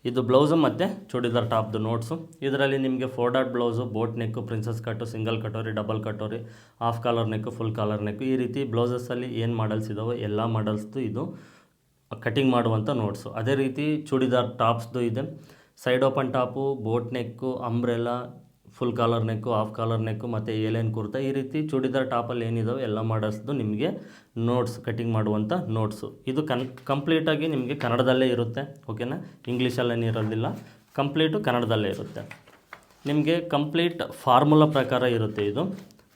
ಇದು ಬ್ಲೌಸು ಮತ್ತು ಚೂಡಿದಾರ್ ಟಾಪ್ದು ನೋಟ್ಸು. ಇದರಲ್ಲಿ ನಿಮಗೆ 4 dot blouse, boat neck, princess cut, single katori, double katori, half collar neck, full collar neck, ಈ ರೀತಿ ಬ್ಲೌಸಸ್ಸಲ್ಲಿ ಏನು ಮಾಡಲ್ಸ್ ಇದ್ದಾವೆ ಎಲ್ಲ ಮಾಡಲ್ಸ್ದು ಇದು ಕಟಿಂಗ್ ಮಾಡುವಂಥ ನೋಟ್ಸು. ಅದೇ ರೀತಿ ಚೂಡಿದಾರ್ ಟಾಪ್ಸ್ದು ಇದೆ. Side open top, boat neck, umbrella, full collar neck, half collar neck ಮತ್ತು ಏಲೇನ್ ಕುರ್ತಾ, ಈ ರೀತಿ ಚೂಡಿದಾರ್ ಟಾಪಲ್ಲಿ ಏನಿದಾವೆ ಎಲ್ಲ ಮಾಡಲ್ಸ್ದು ನಿಮಗೆ ನೋಟ್ಸ್ ಕಟಿಂಗ್ ಮಾಡುವಂಥ ನೋಟ್ಸು. ಇದು ಕಂಪ್ಲೀಟಾಗಿ ನಿಮಗೆ ಕನ್ನಡದಲ್ಲೇ ಇರುತ್ತೆ, ಓಕೆನಾ. ಇಂಗ್ಲೀಷಲ್ಲೇನು ಇರೋದಿಲ್ಲ, ಕಂಪ್ಲೀಟು ಕನ್ನಡದಲ್ಲೇ ಇರುತ್ತೆ. ನಿಮಗೆ ಕಂಪ್ಲೀಟ್ ಫಾರ್ಮುಲಾ ಪ್ರಕಾರ ಇರುತ್ತೆ ಇದು.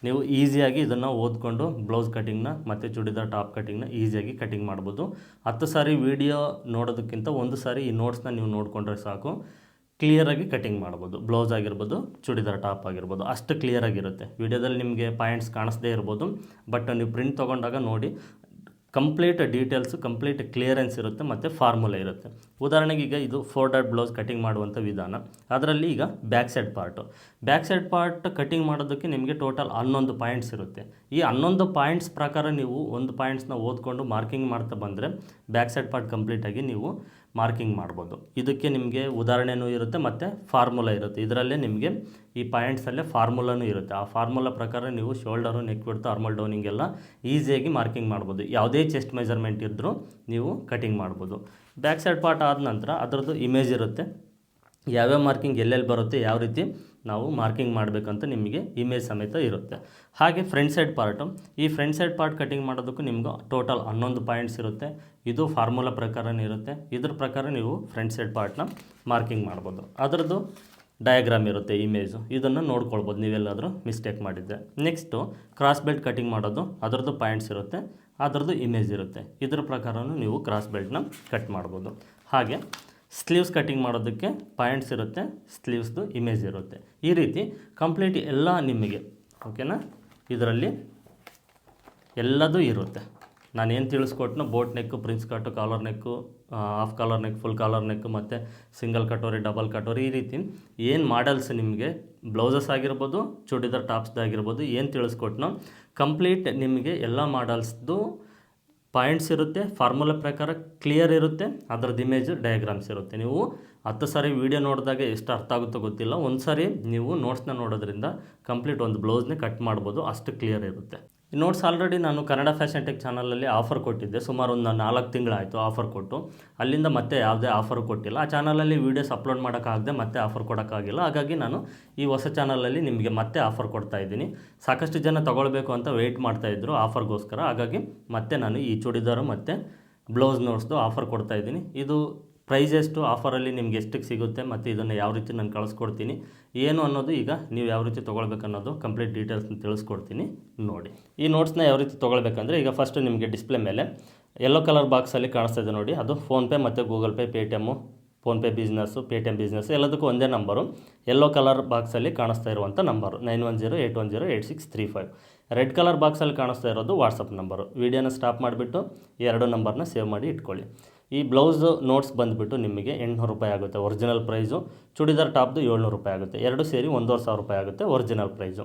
ನೀವು ಈಸಿಯಾಗಿ ಇದನ್ನು ಓದ್ಕೊಂಡು ಬ್ಲೌಸ್ ಕಟಿಂಗ್ನ ಮತ್ತು ಚೂಡಿದಾರ್ ಟಾಪ್ ಕಟಿಂಗ್ನ ಈಸಿಯಾಗಿ ಕಟಿಂಗ್ ಮಾಡ್ಬೋದು. 10 ಸಾರಿ ವೀಡಿಯೋ ನೋಡೋದಕ್ಕಿಂತ ಒಂದು ಸಾರಿ ಈ ನೋಟ್ಸ್ನ ನೀವು ನೋಡಿಕೊಂಡ್ರೆ ಸಾಕು, ಕ್ಲಿಯರಾಗಿ ಕಟಿಂಗ್ ಮಾಡ್ಬೋದು. ಬ್ಲೌಸ್ ಆಗಿರ್ಬೋದು, ಚೂಡಿದಾರ್ ಟಾಪ್ ಆಗಿರ್ಬೋದು, ಅಷ್ಟು ಕ್ಲಿಯರಾಗಿರುತ್ತೆ. ವೀಡಿಯೋದಲ್ಲಿ ನಿಮಗೆ ಪಾಯಿಂಟ್ಸ್ ಕಾಣಿಸ್ದೇ ಇರ್ಬೋದು, ಬಟ್ ನೀವು ಪ್ರಿಂಟ್ ತೊಗೊಂಡಾಗ ನೋಡಿ ಕಂಪ್ಲೀಟ್ ಡೀಟೇಲ್ಸು, ಕಂಪ್ಲೀಟ್ ಕ್ಲಿಯರೆನ್ಸ್ ಇರುತ್ತೆ ಮತ್ತು ಫಾರ್ಮುಲಾ ಇರುತ್ತೆ. ಉದಾಹರಣೆಗೆ ಈಗ ಇದು 4 ಡಾಟ್ ಬ್ಲೌಸ್ ಕಟಿಂಗ್ ಮಾಡುವಂಥ ವಿಧಾನ. ಅದರಲ್ಲಿ ಈಗ ಬ್ಯಾಕ್ ಸೈಡ್ ಪಾರ್ಟ್ ಕಟಿಂಗ್ ಮಾಡೋದಕ್ಕೆ ನಿಮಗೆ ಟೋಟಲ್ 11 ಪಾಯಿಂಟ್ಸ್ ಇರುತ್ತೆ. ಈ 11 ಪಾಯಿಂಟ್ಸ್ ಪ್ರಕಾರ ನೀವು ಒಂದು ಪಾಯಿಂಟ್ಸ್ನ ಓದ್ಕೊಂಡು ಮಾರ್ಕಿಂಗ್ ಮಾಡ್ತಾ ಬಂದರೆ ಬ್ಯಾಕ್ ಸೈಡ್ ಪಾರ್ಟ್ ಕಂಪ್ಲೀಟಾಗಿ ನೀವು ಮಾರ್ಕಿಂಗ್ ಮಾಡ್ಬೋದು. ಇದಕ್ಕೆ ನಿಮಗೆ ಉದಾಹರಣೆನೂ ಇರುತ್ತೆ ಮತ್ತು ಫಾರ್ಮುಲಾ ಇರುತ್ತೆ. ಇದರಲ್ಲೇ ನಿಮಗೆ ಈ ಪಾಯಿಂಟ್ಸಲ್ಲೇ ಫಾರ್ಮುಲಾನೂ ಇರುತ್ತೆ. ಆ ಫಾರ್ಮುಲಾ ಪ್ರಕಾರ ನೀವು ಶೋಲ್ಡರು, ನೆಕ್ ವಿಡ್ತ್, ಆರ್ಮಲ್ ಡೌನಿಂಗೆಲ್ಲ ಈಸಿಯಾಗಿ ಮಾರ್ಕಿಂಗ್ ಮಾಡ್ಬೋದು. ಯಾವುದೇ ಚೆಸ್ಟ್ ಮೆಜರ್ಮೆಂಟ್ ಇದ್ದರೂ ನೀವು ಕಟಿಂಗ್ ಮಾಡ್ಬೋದು. ಬ್ಯಾಕ್ ಸೈಡ್ ಪಾರ್ಟ್ ಆದ ನಂತರ ಅದರದ್ದು ಇಮೇಜ್ ಇರುತ್ತೆ. ಯಾವ್ಯಾವ ಮಾರ್ಕಿಂಗ್ ಎಲ್ಲೆಲ್ಲಿ ಬರುತ್ತೆ, ಯಾವ ರೀತಿ ನಾವು ಮಾರ್ಕಿಂಗ್ ಮಾಡಬೇಕಂತ ನಿಮಗೆ ಇಮೇಜ್ ಸಮೇತ ಇರುತ್ತೆ. ಹಾಗೆ ಫ್ರಂಟ್ ಸೈಡ್ ಪಾರ್ಟ್ ಕಟಿಂಗ್ ಮಾಡೋದಕ್ಕೂ ನಿಮ್ಗೆ ಟೋಟಲ್ 11 ಪಾಯಿಂಟ್ಸ್ ಇರುತ್ತೆ. ಇದು ಫಾರ್ಮುಲಾ ಪ್ರಕಾರನೇ ಇರುತ್ತೆ. ಇದ್ರ ಪ್ರಕಾರ ನೀವು ಫ್ರಂಟ್ ಸೈಡ್ ಪಾರ್ಟ್ನ ಮಾರ್ಕಿಂಗ್ ಮಾಡ್ಬೋದು. ಅದರದ್ದು ಡಯಾಗ್ರಾಮ್ ಇರುತ್ತೆ, ಇಮೇಜು, ಇದನ್ನು ನೋಡ್ಕೊಳ್ಬೋದು ನೀವೆಲ್ಲಾದರೂ ಮಿಸ್ಟೇಕ್ ಮಾಡಿದ್ದೆ. ನೆಕ್ಸ್ಟು ಕ್ರಾಸ್ ಬೆಲ್ಟ್ ಕಟಿಂಗ್ ಮಾಡೋದು, ಅದರದ್ದು ಪಾಯಿಂಟ್ಸ್ ಇರುತ್ತೆ, ಅದರದ್ದು ಇಮೇಜ್ ಇರುತ್ತೆ. ಇದ್ರ ಪ್ರಕಾರನೂ ನೀವು ಕ್ರಾಸ್ ಬೆಲ್ಟ್ನ ಕಟ್ ಮಾಡ್ಬೋದು. ಹಾಗೆ ಸ್ಲೀವ್ಸ್ ಕಟಿಂಗ್ ಮಾಡೋದಕ್ಕೆ ಪಾಯಿಂಟ್ಸ್ ಇರುತ್ತೆ, ಸ್ಲೀವ್ಸ್ದು ಇಮೇಜ್ ಇರುತ್ತೆ. ಈ ರೀತಿ ಕಂಪ್ಲೀಟ್ ಎಲ್ಲ ನಿಮಗೆ, ಓಕೆನಾ, ಇದರಲ್ಲಿ ಎಲ್ಲದೂ ಇರುತ್ತೆ. ನಾನೇನು ತಿಳಿಸ್ಕೊಟ್ನೋ boat neck, prince cut, collar neck, half collar neck, full collar neck ಮತ್ತು ಸಿಂಗಲ್ ಕಟೋರಿ, ಡಬಲ್ ಕಟೋರಿ, ಈ ರೀತಿ ಏನು ಮಾಡಲ್ಸ್ ನಿಮಗೆ ಬ್ಲೌಸಸ್ ಆಗಿರ್ಬೋದು, ಚೂಡಿದಾರ್ ಟಾಪ್ಸ್ದಾಗಿರ್ಬೋದು ಏನು ತಿಳಿಸ್ಕೊಟ್ನೋ ಕಂಪ್ಲೀಟ್ ನಿಮಗೆ ಎಲ್ಲ ಮಾಡಲ್ಸ್ದು ಪಾಯಿಂಟ್ಸ್ ಇರುತ್ತೆ, ಫಾರ್ಮುಲಾ ಪ್ರಕಾರ ಕ್ಲಿಯರ್ ಇರುತ್ತೆ, ಅದರದ್ದು ಇಮೇಜು, ಡಯಾಗ್ರಾಮ್ಸ್ ಇರುತ್ತೆ. ನೀವು 10 ಸಾರಿ ವೀಡಿಯೋ ನೋಡಿದಾಗ ಎಷ್ಟು ಅರ್ಥ ಆಗುತ್ತೋ ಗೊತ್ತಿಲ್ಲ, ಒಂದು ಸಾರಿ ನೀವು ನೋಟ್ಸ್ನ ನೋಡೋದ್ರಿಂದ ಕಂಪ್ಲೀಟ್ ಒಂದು ಬ್ಲೌಸ್ನೇ ಕಟ್ ಮಾಡ್ಬೋದು, ಅಷ್ಟು ಕ್ಲಿಯರ್ ಇರುತ್ತೆ. ಈ ನೋಟ್ಸ್ ಆಲ್ರೆಡಿ ನಾನು ಕನ್ನಡ ಫ್ಯಾಷನ್ ಟೆಕ್ ಚಾನಲಲ್ಲಿ ಆಫರ್ ಕೊಟ್ಟಿದ್ದೆ, ಸುಮಾರು ಒಂದು 4 ತಿಂಗಳಾಯಿತು ಆಫರ್ ಕೊಟ್ಟು. ಅಲ್ಲಿಂದ ಮತ್ತೆ ಯಾವುದೇ ಆಫರ್ ಕೊಟ್ಟಿಲ್ಲ. ಆ ಚಾನಲಲ್ಲಿ ವೀಡಿಯೋಸ್ ಅಪ್ಲೋಡ್ ಮಾಡೋಕ್ಕಾಗದೆ ಮತ್ತೆ ಆಫರ್ ಕೊಡೋಕ್ಕಾಗಿಲ್ಲ. ಹಾಗಾಗಿ ನಾನು ಈ ಹೊಸ ಚಾನಲಲ್ಲಿ ನಿಮಗೆ ಮತ್ತೆ ಆಫರ್ ಕೊಡ್ತಾಯಿದ್ದೀನಿ. ಸಾಕಷ್ಟು ಜನ ತೊಗೊಳ್ಬೇಕು ಅಂತ ವೆಯ್ಟ್ ಮಾಡ್ತಾಯಿದ್ರು ಆಫರ್ಗೋಸ್ಕರ. ಹಾಗಾಗಿ ಮತ್ತೆ ನಾನು ಈ ಚೂಡಿದಾರು ಮತ್ತು ಬ್ಲೌಸ್ ನೋಟ್ಸ್ದು ಆಫರ್ ಕೊಡ್ತಾಯಿದ್ದೀನಿ. ಇದು ಪ್ರೈಸ್ ಎಷ್ಟು, ಆಫರಲ್ಲಿ ನಿಮ್ಗೆ ಎಷ್ಟಕ್ಕೆ ಸಿಗುತ್ತೆ ಮತ್ತು ಇದನ್ನು ಯಾವ ರೀತಿ ನಾನು ಕಳಿಸ್ಕೊಡ್ತೀನಿ ಏನು ಅನ್ನೋದು, ಈಗ ನೀವು ಯಾವ ರೀತಿ ತೊಗೊಳ್ಬೇಕು ಅನ್ನೋದು ಕಂಪ್ಲೀಟ್ ಡೀಟೇಲ್ಸ್ನ ತಿಳಿಸ್ಕೊಡ್ತೀನಿ ನೋಡಿ. ಈ ನೋಟ್ಸ್ನ ಯಾವ ರೀತಿ ತೊಗೊಳ್ಬೇಕಂದ್ರೆ, ಈಗ ಫಸ್ಟು ನಿಮಗೆ ಡಿಸ್ಪ್ಲೇ ಮೇಲೆ ಯೆಲ್ಲೋ ಕಲರ್ ಬಾಕ್ಸಲ್ಲಿ ಕಾಣಿಸ್ತಾ ಇದೆ ನೋಡಿ, ಅದು ಫೋನ್ಪೇ ಮತ್ತು Google Pay, Paytm, PhonePe business, Paytm business ಎಲ್ಲದಕ್ಕೂ ಒಂದೇ ನಂಬರು. ಯೆಲ್ಲೋ ಕಲರ್ ಬಾಕ್ಸಲ್ಲಿ ಕಾಣಿಸ್ತಾ ಇರುವಂಥ ನಂಬರು 9108108635. ರೆಡ್ ಕಲರ್ ಬಾಕ್ಸಲ್ಲಿ ಕಾಣಿಸ್ತಾ ಇರೋದು ವಾಟ್ಸಪ್ ನಂಬರು. ವೀಡಿಯೋನ ಸ್ಟಾಪ್ ಮಾಡಿಬಿಟ್ಟು 2 ನಂಬರ್ನ ಸೇವ್ ಮಾಡಿ ಇಟ್ಕೊಳ್ಳಿ. ಈ ಬ್ಲೌಸ್ ನೋಟ್ಸ್ ಬಂದುಬಿಟ್ಟು ನಿಮಗೆ 800 ರೂಪಾಯಿ ಆಗುತ್ತೆ ಒರಿಜಿನಲ್ ಪ್ರೈಸು. ಚೂಡಿದಾರ್ ಟಾಪ್ದು 700 ರೂಪಾಯಿ ಆಗುತ್ತೆ. ಎರಡು ಸೇರಿ 1500 ರೂಪಾಯಿ ಆಗುತ್ತೆ ಒರಿಜಿನಲ್ ಪ್ರೈಸು.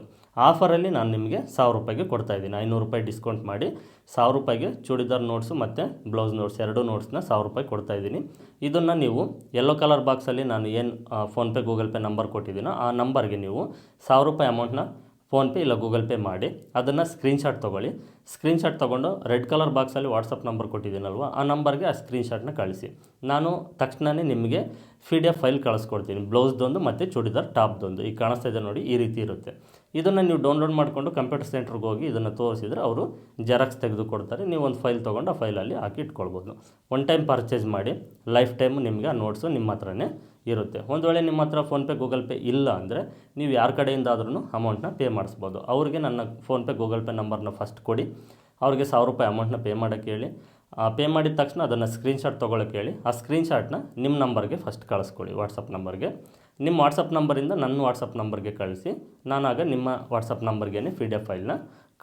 ಆಫರಲ್ಲಿ ನಾನು ನಿಮಗೆ 1000 ರೂಪಾಯಿಗೆ ಕೊಡ್ತಾಯಿದ್ದೀನಿ. 500 ರೂಪಾಯಿ ಡಿಸ್ಕೌಂಟ್ ಮಾಡಿ 1000 ರೂಪಾಯಿಗೆ ಚೂಡಿದಾರ್ ನೋಟ್ಸು ಮತ್ತು ಬ್ಲೌಸ್ ನೋಟ್ಸ್ 2 ನೋಟ್ಸ್ನ 1000 ರೂಪಾಯಿ ಕೊಡ್ತಾಯಿದ್ದೀನಿ. ಇದನ್ನು ನೀವು ಯೆಲ್ಲೋ ಕಲರ್ ಬಾಕ್ಸಲ್ಲಿ ನಾನು ಏನು ಫೋನ್ಪೇ ಗೂಗಲ್ ಪೇ ನಂಬರ್ ಕೊಟ್ಟಿದ್ದೀನೋ ಆ ನಂಬರ್ಗೆ ನೀವು 1000 ರೂಪಾಯಿ ಅಮೌಂಟ್ನ ಫೋನ್ಪೇ ಇಲ್ಲ ಗೂಗಲ್ ಪೇ ಮಾಡಿ ಅದನ್ನು ಸ್ಕ್ರೀನ್ಶಾಟ್ ತೊಗೊಳ್ಳಿ. ಸ್ಕ್ರೀನ್ಶಾಟ್ ತೊಗೊಂಡು ರೆಡ್ ಕಲರ್ ಬಾಕ್ಸಲ್ಲಿ ವಾಟ್ಸಪ್ ನಂಬರ್ ಕೊಟ್ಟಿದ್ದೀನಲ್ವ, ಆ ನಂಬರ್ಗೆ ಆ ಸ್ಕ್ರೀನ್ಶಾಟ್ನ ಕಳಿಸಿ. ನಾನು ತಕ್ಷಣವೇ ನಿಮಗೆ PDF ಫೈಲ್ ಕಳಿಸ್ಕೊಡ್ತೀನಿ, ಬ್ಲೌಸ್ದೊಂದು ಮತ್ತು ಚೂಡಿದಾರ್ ಟಾಪ್ದೊಂದು. ಈಗ ಕಾಣಿಸ್ತಾ ಇದೆ ನೋಡಿ, ಈ ರೀತಿ ಇರುತ್ತೆ. ಇದನ್ನು ನೀವು ಡೌನ್ಲೋಡ್ ಮಾಡಿಕೊಂಡು ಕಂಪ್ಯೂಟರ್ ಸೆಂಟ್ರಿಗೆ ಹೋಗಿ ಇದನ್ನು ತೋರಿಸಿದರೆ ಅವರು ಜೆರಾಕ್ಸ್ ತೆಗೆದು ಕೊಡ್ತಾರೆ. ನೀವು ಒಂದು ಫೈಲ್ ತೊಗೊಂಡು ಆ ಫೈಲಲ್ಲಿ ಹಾಕಿ ಇಟ್ಕೊಳ್ಬೋದು. ಒನ್ ಟೈಮ್ ಪರ್ಚೇಸ್ ಮಾಡಿ, ಲೈಫ್ ಟೈಮು ನಿಮಗೆ ಆ ನೋಟ್ಸು ನಿಮ್ಮ ಹತ್ರನೇ ಇರುತ್ತೆ. ಒಂದು ವೇಳೆ ನಿಮ್ಮ ಹತ್ರ ಫೋನ್ಪೇ ಗೂಗಲ್ ಪೇ ಇಲ್ಲ ಅಂದರೆ ನೀವು ಯಾರ ಕಡೆಯಿಂದಾದ್ರೂ ಅಮೌಂಟ್ನ ಪೇ ಮಾಡಿಸ್ಬೋದು. ಅವ್ರಿಗೆ ನನ್ನ ಫೋನ್ಪೇ ಗೂಗಲ್ ಪೇ ನಂಬರ್ನ ಫಸ್ಟ್ ಕೊಡಿ, ಅವ್ರಿಗೆ 1000 ರೂಪಾಯಿ ಅಮೌಂಟ್ನ ಪೇ ಮಾಡೋಕ್ಕೆ ಹೇಳಿ. ಪೇ ಮಾಡಿದ ತಕ್ಷಣ ಅದನ್ನು ಸ್ಕ್ರೀನ್ಶಾಟ್ ತೊಗೊಳಕ್ಕೆ ಹೇಳಿ. ಆ ಸ್ಕ್ರೀನ್ಶಾಟ್ನ ನಿಮ್ಮ ನಂಬರ್ಗೆ ಫಸ್ಟ್ ಕಳಿಸ್ಕೊಳ್ಳಿ, ವಾಟ್ಸಪ್ ನಂಬರ್ಗೆ. ನಿಮ್ಮ ವಾಟ್ಸಪ್ ನಂಬರಿಂದ ನನ್ನ ವಾಟ್ಸಪ್ ನಂಬರ್ಗೆ ಕಳಿಸಿ. ನಾನಾಗ ನಿಮ್ಮ ವಾಟ್ಸಪ್ ನಂಬರ್ಗೆ PDF ಫೈಲ್ನ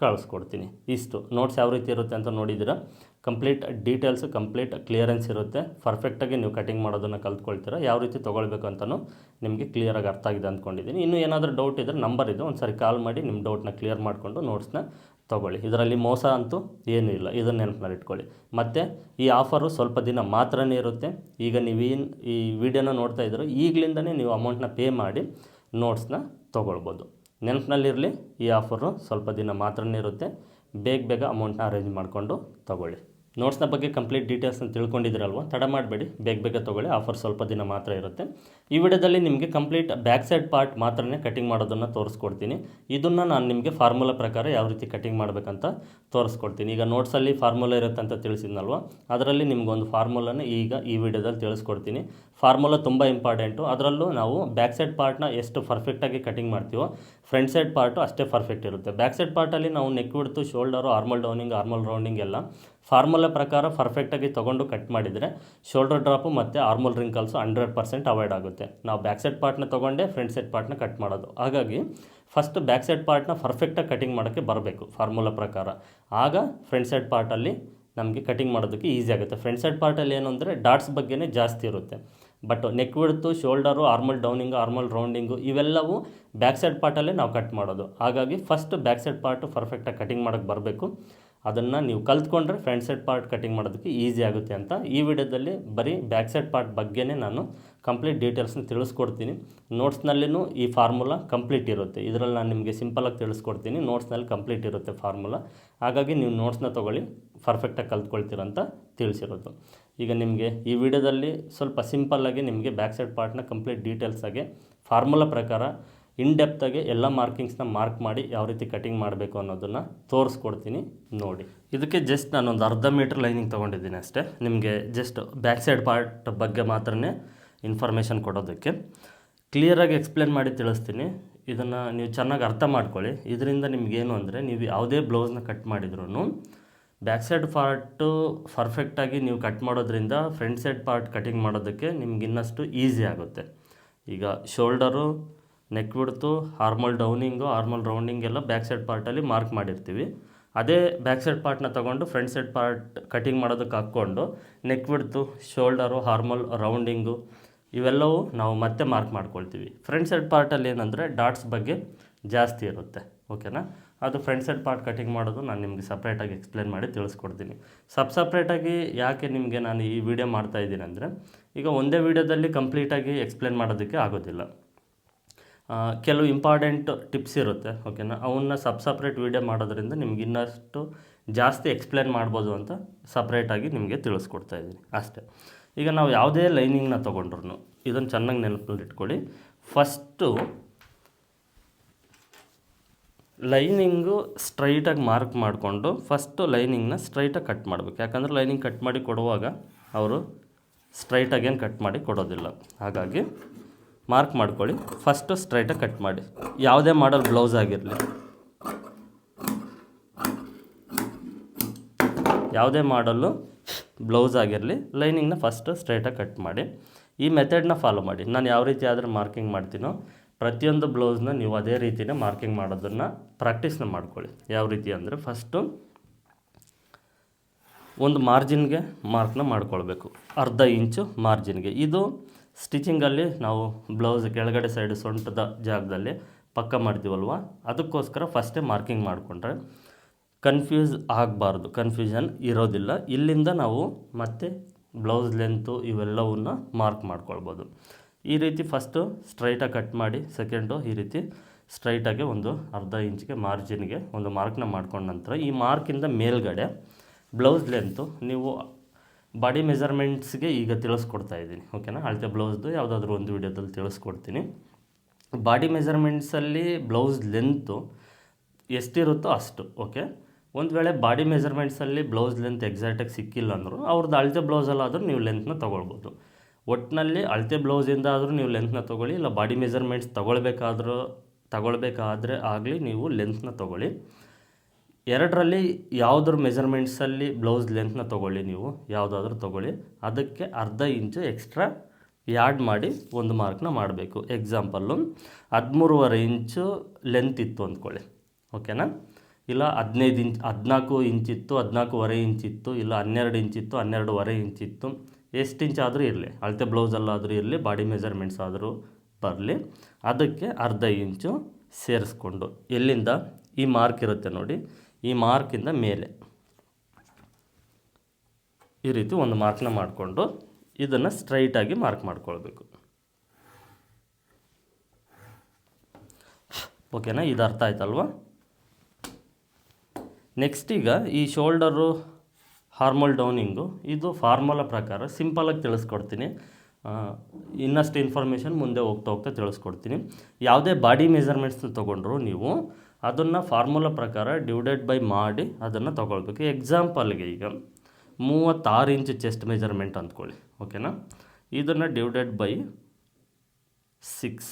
ಕಳಿಸ್ಕೊಡ್ತೀನಿ. ಇಷ್ಟು ನೋಟ್ಸ್ ಯಾವ ರೀತಿ ಇರುತ್ತೆ ಅಂತ ನೋಡಿದ್ದೀರಾ. ಕಂಪ್ಲೀಟ್ ಡೀಟೇಲ್ಸು, ಕಂಪ್ಲೀಟ್ ಕ್ಲಿಯರೆನ್ಸ್ ಇರುತ್ತೆ. ಪರ್ಫೆಕ್ಟಾಗಿ ನೀವು ಕಟಿಂಗ್ ಮಾಡೋದನ್ನು ಕಲ್ತ್ಕೊಳ್ತೀರಾ. ಯಾವ ರೀತಿ ತೊಗೊಳ್ಬೇಕು ಅಂತಲೂ ನಿಮಗೆ ಕ್ಲಿಯರಾಗಿ ಅರ್ಥ ಆಗಿದೆ ಅಂದ್ಕೊಂಡಿದ್ದೀನಿ. ಇನ್ನೂ ಏನಾದರೂ ಡೌಟ್ ಇದ್ದರೆ ನಂಬರ್ ಇದೆ, ಒಂದು ಸಾರಿ ಕಾಲ್ ಮಾಡಿ ನಿಮ್ಮ ಡೌಟ್ನ ಕ್ಲಿಯರ್ ಮಾಡಿಕೊಂಡು ನೋಟ್ಸ್ನ ತೊಗೊಳ್ಳಿ. ಇದರಲ್ಲಿ ಮೋಸ ಅಂತೂ ಏನೂ ಇಲ್ಲ, ಇದನ್ನು ನೆನಪಿನಲ್ಲಿ ಇಟ್ಕೊಳ್ಳಿ. ಮತ್ತು ಈ ಆಫರು ಸ್ವಲ್ಪ ದಿನ ಮಾತ್ರನೇ ಇರುತ್ತೆ. ಈಗ ನೀವೇನು ಈ ವಿಡಿಯೋನ ನೋಡ್ತಾ ಇದ್ದೀರೋ ಈಗಲಿಂದನೇ ನೀವು ಅಮೌಂಟ್ನ ಪೇ ಮಾಡಿ ನೋಟ್ಸ್ನ ತೊಗೊಳ್ಬೋದು. ನೆನಪಿನಲ್ಲಿರಲಿ, ಈ ಆಫರು ಸ್ವಲ್ಪ ದಿನ ಮಾತ್ರನೇ ಇರುತ್ತೆ. ಬೇಗ ಅಮೌಂಟ್ನ ಅರೇಂಜ್ ಮಾಡಿಕೊಂಡು ತೊಗೊಳ್ಳಿ. ನೋಟ್ಸ್ನ ಬಗ್ಗೆ ಕಂಪ್ಲೀಟ್ ಡೀಟೇಲ್ಸ್ನ ತಿಳ್ಕೊಂಡಿದ್ದೀರಲ್ವ, ತಡ ಮಾಡಬೇಡಿ, ಬೇಗ ತೊಗೊಳ್ಳಿ. ಆಫರ್ ಸ್ವಲ್ಪ ದಿನ ಮಾತ್ರ ಇರುತ್ತೆ. ಈ ವಿಡಿಯೋದಲ್ಲಿ ನಿಮಗೆ ಕಂಪ್ಲೀಟ್ ಬ್ಯಾಕ್ ಸೈಡ್ ಪಾರ್ಟ್ ಮಾತ್ರನೇ ಕಟಿಂಗ್ ಮಾಡೋದನ್ನು ತೋರಿಸ್ಕೊಡ್ತೀನಿ. ಇದನ್ನು ನಾನು ನಿಮಗೆ ಫಾರ್ಮುಲಾ ಪ್ರಕಾರ ಯಾವ ರೀತಿ ಕಟಿಂಗ್ ಮಾಡಬೇಕಂತ ತೋರಿಸ್ಕೊಡ್ತೀನಿ. ಈಗ ನೋಟ್ಸಲ್ಲಿ ಫಾರ್ಮುಲಾ ಇರುತ್ತೆ ಅಂತ ತಿಳಿಸಿದ್ನಲ್ವ, ಅದರಲ್ಲಿ ನಿಮಗೊಂದು ಫಾರ್ಮುಲಾನ ಈಗ ಈ ವಿಡಿಯೋದಲ್ಲಿ ತಿಳಿಸ್ಕೊಡ್ತೀನಿ. ಫಾರ್ಮುಲಾ ತುಂಬ ಇಂಪಾರ್ಟೆಂಟು. ಅದರಲ್ಲೂ ನಾವು ಬ್ಯಾಕ್ ಸೈಡ್ ಪಾರ್ಟ್ನ ಎಷ್ಟು ಪರ್ಫೆಕ್ಟಾಗಿ ಕಟಿಂಗ್ ಮಾಡ್ತೀವೋ ಫ್ರಂಟ್ ಸೈಡ್ ಪಾರ್ಟು ಅಷ್ಟೇ ಪರ್ಫೆಕ್ಟ್ ಇರುತ್ತೆ. ಬ್ಯಾಕ್ ಸೈಡ್ ಪಾರ್ಟಲ್ಲಿ ನಾವು neck width, shoulder, armhole downing, armhole rounding ಎಲ್ಲ ಫಾರ್ಮುಲಾ ಪ್ರಕಾರ ಪರ್ಫೆಕ್ಟಾಗಿ ತೊಗೊಂಡು ಕಟ್ ಮಾಡಿದರೆ ಶೋಲ್ಡರ್ ಡ್ರಾಪು ಮತ್ತು ಆರ್ಮಲ್ ರಿಂಕಲ್ಸು 100% ಅವಾಯ್ಡ್ ಆಗುತ್ತೆ. ನಾವು ಬ್ಯಾಕ್ ಸೈಡ್ ಪಾರ್ಟ್ನ ತೊಗೊಂಡೇ ಫ್ರಂಟ್ ಸೈಡ್ ಪಾರ್ಟ್ನ ಕಟ್ ಮಾಡೋದು. ಹಾಗಾಗಿ ಫಸ್ಟ್ ಬ್ಯಾಕ್ ಸೈಡ್ ಪಾರ್ಟ್ನ ಪರ್ಫೆಕ್ಟಾಗಿ ಕಟಿಂಗ್ ಮಾಡೋಕ್ಕೆ ಬರಬೇಕು ಫಾರ್ಮುಲಾ ಪ್ರಕಾರ. ಆಗ ಫ್ರಂಟ್ ಸೈಡ್ ಪಾರ್ಟಲ್ಲಿ ನಮಗೆ ಕಟಿಂಗ್ ಮಾಡೋದಕ್ಕೆ ಈಸಿ ಆಗುತ್ತೆ. ಫ್ರಂಟ್ ಸೈಡ್ ಪಾರ್ಟಲ್ಲಿ ಏನು ಅಂದರೆ ಡಾಟ್ಸ್ ಬಗ್ಗೆನೇ ಜಾಸ್ತಿ ಇರುತ್ತೆ. But neck width, shoulder, armhole downing, armhole rounding ಇವೆಲ್ಲವೂ ಬ್ಯಾಕ್ ಸೈಡ್ ಪಾರ್ಟಲ್ಲೇ ನಾವು ಕಟ್ ಮಾಡೋದು. ಹಾಗಾಗಿ ಫಸ್ಟ್ ಬ್ಯಾಕ್ ಸೈಡ್ ಪಾರ್ಟು ಪರ್ಫೆಕ್ಟಾಗಿ ಕಟಿಂಗ್ ಮಾಡೋಕ್ಕೆ ಬರಬೇಕು. ಅದನ್ನು ನೀವು ಕಲ್ತ್ಕೊಂಡ್ರೆ ಫ್ರಂಟ್ ಸೈಡ್ ಪಾರ್ಟ್ ಕಟಿಂಗ್ ಮಾಡೋದಕ್ಕೆ ಈಸಿ ಆಗುತ್ತೆ ಅಂತ ಈ ವಿಡಿಯೋದಲ್ಲಿ ಬರೀ ಬ್ಯಾಕ್ ಸೈಡ್ ಪಾರ್ಟ್ ಬಗ್ಗೆನೇ ನಾನು ಕಂಪ್ಲೀಟ್ ಡೀಟೇಲ್ಸ್ನ ತಿಳಿಸ್ಕೊಡ್ತೀನಿ. ನೋಟ್ಸ್ನಲ್ಲಿನೂ ಈ ಫಾರ್ಮುಲಾ ಕಂಪ್ಲೀಟ್ ಇರುತ್ತೆ. ಇದರಲ್ಲಿ ನಾನು ನಿಮಗೆ ಸಿಂಪಲಾಗಿ ತಿಳಿಸ್ಕೊಡ್ತೀನಿ. ನೋಟ್ಸ್ನಲ್ಲಿ ಕಂಪ್ಲೀಟ್ ಇರುತ್ತೆ ಫಾರ್ಮುಲಾ. ಹಾಗಾಗಿ ನೀವು ನೋಟ್ಸ್ನ ತೊಗೊಳ್ಳಿ, ಪರ್ಫೆಕ್ಟಾಗಿ ಕಲ್ತ್ಕೊಳ್ತೀರಂತ ತಿಳಿಸಿರೋದು. ಈಗ ನಿಮಗೆ ಈ ವಿಡಿಯೋದಲ್ಲಿ ಸ್ವಲ್ಪ ಸಿಂಪಲ್ಲಾಗಿ ನಿಮಗೆ ಬ್ಯಾಕ್ ಸೈಡ್ ಪಾರ್ಟ್ನ ಕಂಪ್ಲೀಟ್ ಡೀಟೇಲ್ಸಾಗಿ ಫಾರ್ಮುಲಾ ಪ್ರಕಾರ ಇನ್ ಡೆಪ್ತಾಗಿ ಎಲ್ಲ ಮಾರ್ಕಿಂಗ್ಸ್ನ ಮಾರ್ಕ್ ಮಾಡಿ ಯಾವ ರೀತಿ ಕಟಿಂಗ್ ಮಾಡಬೇಕು ಅನ್ನೋದನ್ನು ತೋರಿಸ್ಕೊಡ್ತೀನಿ ನೋಡಿ. ಇದಕ್ಕೆ ಜಸ್ಟ್ ನಾನೊಂದು ಅರ್ಧ ಮೀಟ್ರ್ ಲೈನಿಂಗ್ ತೊಗೊಂಡಿದ್ದೀನಿ ಅಷ್ಟೇ. ನಿಮಗೆ ಜಸ್ಟ್ ಬ್ಯಾಕ್ ಸೈಡ್ ಪಾರ್ಟ್ ಬಗ್ಗೆ ಮಾತ್ರನೇ ಇನ್ಫಾರ್ಮೇಷನ್ ಕೊಡೋದಕ್ಕೆ ಕ್ಲಿಯರಾಗಿ ಎಕ್ಸ್ಪ್ಲೇನ್ ಮಾಡಿ ತಿಳಿಸ್ತೀನಿ. ಇದನ್ನು ನೀವು ಚೆನ್ನಾಗಿ ಅರ್ಥ ಮಾಡ್ಕೊಳ್ಳಿ. ಇದರಿಂದ ನಿಮಗೇನು ಅಂದರೆ ನೀವು ಯಾವುದೇ ಬ್ಲೌಸ್ನ ಕಟ್ ಮಾಡಿದ್ರೂ ಬ್ಯಾಕ್ ಸೈಡ್ ಪಾರ್ಟು ಪರ್ಫೆಕ್ಟಾಗಿ ನೀವು ಕಟ್ ಮಾಡೋದ್ರಿಂದ ಫ್ರಂಟ್ ಸೈಡ್ ಪಾರ್ಟ್ ಕಟಿಂಗ್ ಮಾಡೋದಕ್ಕೆ ನಿಮ್ಗೆ ಇನ್ನಷ್ಟು ಈಸಿ ಆಗುತ್ತೆ. ಈಗ shoulder, neck width, ಆರ್ಮಲ್ downing, ಆರ್ಮಲ್ rounding ಎಲ್ಲ ಬ್ಯಾಕ್ ಸೈಡ್ ಪಾರ್ಟಲ್ಲಿ ಮಾರ್ಕ್ ಮಾಡಿರ್ತೀವಿ. ಅದೇ ಬ್ಯಾಕ್ ಸೈಡ್ ಪಾರ್ಟ್ನ ತೊಗೊಂಡು ಫ್ರಂಟ್ ಸೈಡ್ ಪಾರ್ಟ್ ಕಟಿಂಗ್ ಮಾಡೋದಕ್ಕೆ ಹಾಕ್ಕೊಂಡು ನೆಕ್ ವಿಡ್ತು, ಶೋಲ್ಡರು, ಆರ್ಮಲ್ ರೌಂಡಿಂಗು ಇವೆಲ್ಲವೂ ನಾವು ಮತ್ತೆ ಮಾರ್ಕ್ ಮಾಡ್ಕೊಳ್ತೀವಿ. ಫ್ರಂಟ್ ಸೈಡ್ ಪಾರ್ಟಲ್ಲಿ ಏನಂದರೆ ಡಾಟ್ಸ್ ಬಗ್ಗೆ ಜಾಸ್ತಿ ಇರುತ್ತೆ. ಓಕೆನಾ? ಅದು ಫ್ರಂಟ್ ಸೈಡ್ ಪಾರ್ಟ್ ಕಟಿಂಗ್ ಮಾಡೋದು ನಾನು ನಿಮಗೆ ಸಪ್ರೇಟಾಗಿ ಎಕ್ಸ್ಪ್ಲೇನ್ ಮಾಡಿ ತಿಳಿಸ್ಕೊಡ್ತೀನಿ. ಸಪ್ರೇಟಾಗಿ ಯಾಕೆ ನಿಮಗೆ ನಾನು ಈ ವಿಡಿಯೋ ಮಾಡ್ತಾಯಿದ್ದೀನಿ ಅಂದರೆ, ಈಗ ಒಂದೇ ವಿಡಿಯೋದಲ್ಲಿ ಕಂಪ್ಲೀಟಾಗಿ ಎಕ್ಸ್ಪ್ಲೇನ್ ಮಾಡೋದಕ್ಕೆ ಆಗೋದಿಲ್ಲ. ಕೆಲವು ಇಂಪಾರ್ಟೆಂಟ್ ಟಿಪ್ಸ್ ಇರುತ್ತೆ. ಓಕೆನಾ? ಅವನ್ನ ಸಪ್ರೇಟ್ ವಿಡಿಯೋ ಮಾಡೋದ್ರಿಂದ ನಿಮ್ಗೆ ಇನ್ನಷ್ಟು ಜಾಸ್ತಿ ಎಕ್ಸ್ಪ್ಲೇನ್ ಮಾಡ್ಬೋದು ಅಂತ ಸಪ್ರೇಟಾಗಿ ನಿಮಗೆ ತಿಳಿಸ್ಕೊಡ್ತಾ ಇದ್ದೀನಿ ಅಷ್ಟೇ. ಈಗ ನಾವು ಯಾವುದೇ ಲೈನಿಂಗ್ನ ತೊಗೊಂಡ್ರು ಇದನ್ನು ಚೆನ್ನಾಗಿ ನೆನಪಲ್ಲಿ ಇಟ್ಕೊಳ್ಳಿ. ಫಸ್ಟು ಲೈನಿಂಗು ಸ್ಟ್ರೈಟಾಗಿ ಮಾರ್ಕ್ ಮಾಡಿಕೊಂಡು ಫಸ್ಟು ಲೈನಿಂಗ್ನ ಸ್ಟ್ರೈಟಾಗಿ ಕಟ್ ಮಾಡಬೇಕು. ಯಾಕಂದರೆ ಲೈನಿಂಗ್ ಕಟ್ ಮಾಡಿ ಕೊಡುವಾಗ ಅವರು ಸ್ಟ್ರೈಟಾಗೇನು ಕಟ್ ಮಾಡಿ ಕೊಡೋದಿಲ್ಲ. ಹಾಗಾಗಿ ಮಾರ್ಕ್ ಮಾಡ್ಕೊಳ್ಳಿ. ಫಸ್ಟು ಸ್ಟ್ರೈಟಾಗಿ ಕಟ್ ಮಾಡಿ. ಯಾವುದೇ ಮಾಡಲ್ ಬ್ಲೌಸ್ ಆಗಿರಲಿ, ಯಾವುದೇ ಮಾಡಲು ಬ್ಲೌಸ್ ಆಗಿರಲಿ, ಲೈನಿಂಗ್ನ ಫಸ್ಟು ಸ್ಟ್ರೈಟಾಗಿ ಕಟ್ ಮಾಡಿ. ಈ ಮೆಥಡ್ನ ಫಾಲೋ ಮಾಡಿ. ನಾನು ಯಾವ ರೀತಿ ಆದರೆ ಮಾರ್ಕಿಂಗ್ ಮಾಡ್ತೀನೋ ಪ್ರತಿಯೊಂದು ಬ್ಲೌಸ್ನ ನೀವು ಅದೇ ರೀತಿಯೇ ಮಾರ್ಕಿಂಗ್ ಮಾಡೋದನ್ನು ಪ್ರಾಕ್ಟೀಸ್ನ ಮಾಡ್ಕೊಳ್ಳಿ. ಯಾವ ರೀತಿ ಅಂದರೆ ಫಸ್ಟು ಒಂದು ಮಾರ್ಜಿನ್ಗೆ ಮಾರ್ಕ್ನ ಮಾಡ್ಕೊಳ್ಬೇಕು, ಅರ್ಧ ಇಂಚು ಮಾರ್ಜಿನ್ಗೆ. ಇದು ಸ್ಟಿಚಿಂಗಲ್ಲಿ ನಾವು ಬ್ಲೌಸ್ ಕೆಳಗಡೆ ಸೈಡ್ ಸೊಂಟದ ಜಾಗದಲ್ಲಿ ಪಕ್ಕ ಮಾಡ್ತೀವಲ್ವ, ಅದಕ್ಕೋಸ್ಕರ ಫಸ್ಟೇ ಮಾರ್ಕಿಂಗ್ ಮಾಡಿಕೊಂಡ್ರೆ ಕನ್ಫ್ಯೂಸ್ ಆಗಬಾರ್ದು, ಕನ್ಫ್ಯೂಷನ್ ಇರೋದಿಲ್ಲ. ಇಲ್ಲಿಂದ ನಾವು ಮತ್ತೆ ಬ್ಲೌಸ್ ಲೆಂತು ಇವೆಲ್ಲವನ್ನ ಮಾರ್ಕ್ ಮಾಡ್ಕೊಳ್ಬೋದು. ಈ ರೀತಿ ಫಸ್ಟು ಸ್ಟ್ರೈಟಾಗಿ ಕಟ್ ಮಾಡಿ, ಸೆಕೆಂಡು ಈ ರೀತಿ ಸ್ಟ್ರೈಟಾಗಿ ಒಂದು ಅರ್ಧ ಇಂಚಿಗೆ ಮಾರ್ಜಿನ್ಗೆ ಒಂದು ಮಾರ್ಕ್ನ ಮಾಡ್ಕೊಂಡ ನಂತರ ಈ ಮಾರ್ಕಿಂದ ಮೇಲ್ಗಡೆ ಬ್ಲೌಸ್ ಲೆಂತು ನೀವು ಬಾಡಿ ಮೆಜರ್ಮೆಂಟ್ಸ್ಗೆ ಈಗ ತಿಳಿಸ್ಕೊಡ್ತಾ ಇದ್ದೀನಿ. ಓಕೆನಾ? ಅಳತೆ ಬ್ಲೌಸ್ದು ಯಾವುದಾದ್ರೂ ಒಂದು ವಿಡಿಯೋದಲ್ಲಿ ತಿಳಿಸ್ಕೊಡ್ತೀನಿ. ಬಾಡಿ ಮೆಜರ್ಮೆಂಟ್ಸಲ್ಲಿ ಬ್ಲೌಸ್ ಲೆಂತು ಎಷ್ಟಿರುತ್ತೋ ಅಷ್ಟು. ಓಕೆ? ಒಂದು ವೇಳೆ ಬಾಡಿ ಮೆಜರ್ಮೆಂಟ್ಸಲ್ಲಿ ಬ್ಲೌಸ್ ಲೆಂತ್ ಎಕ್ಸಾಕ್ಟಾಗಿ ಸಿಕ್ಕಿಲ್ಲ ಅಂದರೂ ಅವ್ರದ್ದು ಅಳತೆ ಬ್ಲೌಸಲ್ಲಾದರೂ ನೀವು ಲೆಂತ್ನ ತೊಗೊಳ್ಬೋದು. ಒಟ್ಟಿನಲ್ಲಿ ಅಳತೆ ಬ್ಲೌಸಿಂದ ಆದರೂ ನೀವು ಲೆಂತ್ನ ತೊಗೊಳ್ಳಿ, ಇಲ್ಲ ಬಾಡಿ ಮೆಜರ್ಮೆಂಟ್ಸ್ ತಗೊಳ್ಬೇಕಾದ್ರೆ ಆಗಲಿ ನೀವು ಲೆಂತ್ನ ತೊಗೊಳ್ಳಿ. ಎರಡರಲ್ಲಿ ಯಾವುದ್ರ ಮೆಜರ್ಮೆಂಟ್ಸಲ್ಲಿ ಬ್ಲೌಸ್ ಲೆಂತ್ನ ತೊಗೊಳ್ಳಿ, ನೀವು ಯಾವುದಾದ್ರೂ ತೊಗೊಳ್ಳಿ, ಅದಕ್ಕೆ ಅರ್ಧ ಇಂಚು ಎಕ್ಸ್ಟ್ರಾ ಯಾಡ್ ಮಾಡಿ ಒಂದು ಮಾರ್ಕ್ನ ಮಾಡಬೇಕು. ಎಕ್ಸಾಂಪಲ್ಲು 13.5 ಇಂಚು ಲೆಂತ್ ಇತ್ತು ಅಂದ್ಕೊಳ್ಳಿ. ಓಕೆನಾ? ಇಲ್ಲ 14 ಇಂಚಿತ್ತು, 14.5 ಇಂಚಿತ್ತು, ಇಲ್ಲ 12 ಇಂಚಿತ್ತು, 12.5 ಇಂಚಿತ್ತು, ಎಷ್ಟು ಇಂಚಾದರೂ ಇರಲಿ, ಅಳತೆ ಬ್ಲೌಸಲ್ಲಾದರೂ ಇರಲಿ, ಬಾಡಿ ಮೆಜರ್ಮೆಂಟ್ಸ್ ಆದರೂ ಬರಲಿ, ಅದಕ್ಕೆ ಅರ್ಧ ಇಂಚು ಸೇರಿಸ್ಕೊಂಡು ಎಲ್ಲಿಂದ ಈ ಮಾರ್ಕ್ ಇರುತ್ತೆ ನೋಡಿ, ಈ ಮಾರ್ಕಿಂದ ಮೇಲೆ ಈ ರೀತಿ ಒಂದು ಮಾರ್ಕ್ನ ಮಾಡಿಕೊಂಡು ಇದನ್ನು ಸ್ಟ್ರೈಟಾಗಿ ಮಾರ್ಕ್ ಮಾಡ್ಕೊಳ್ಬೇಕು. ಓಕೆನಾ, ಇದು ಅರ್ಥ ಆಯ್ತಲ್ವಾ? ನೆಕ್ಸ್ಟ್ ಈಗ ಈ ಶೋಲ್ಡರು ಹಾರ್ಮೋಲ್ ಡೌನಿಂಗು ಇದು ಫಾರ್ಮುಲಾ ಪ್ರಕಾರ ಸಿಂಪಲಾಗಿ ತಿಳಿಸ್ಕೊಡ್ತೀನಿ. ಇನ್ನಷ್ಟು ಇನ್ಫಾರ್ಮೇಷನ್ ಮುಂದೆ ಹೋಗ್ತಾ ತಿಳಿಸ್ಕೊಡ್ತೀನಿ. ಯಾವುದೇ ಬಾಡಿ ಮೆಜರ್ಮೆಂಟ್ಸ್ನ ತೊಗೊಂಡ್ರು ನೀವು ಅದನ್ನು ಫಾರ್ಮುಲಾ ಪ್ರಕಾರ ಡಿವೈಡೆಡ್ ಬೈ ಮಾಡಿ ಅದನ್ನು ತೊಗೊಳ್ಬೇಕು. ಎಕ್ಸಾಂಪಲ್ಗೆ ಈಗ 36 ಇಂಚ್ ಚೆಸ್ಟ್ ಮೆಜರ್ಮೆಂಟ್ ಅಂದ್ಕೊಳ್ಳಿ. ಓಕೆನಾ, ಇದನ್ನು divided by 6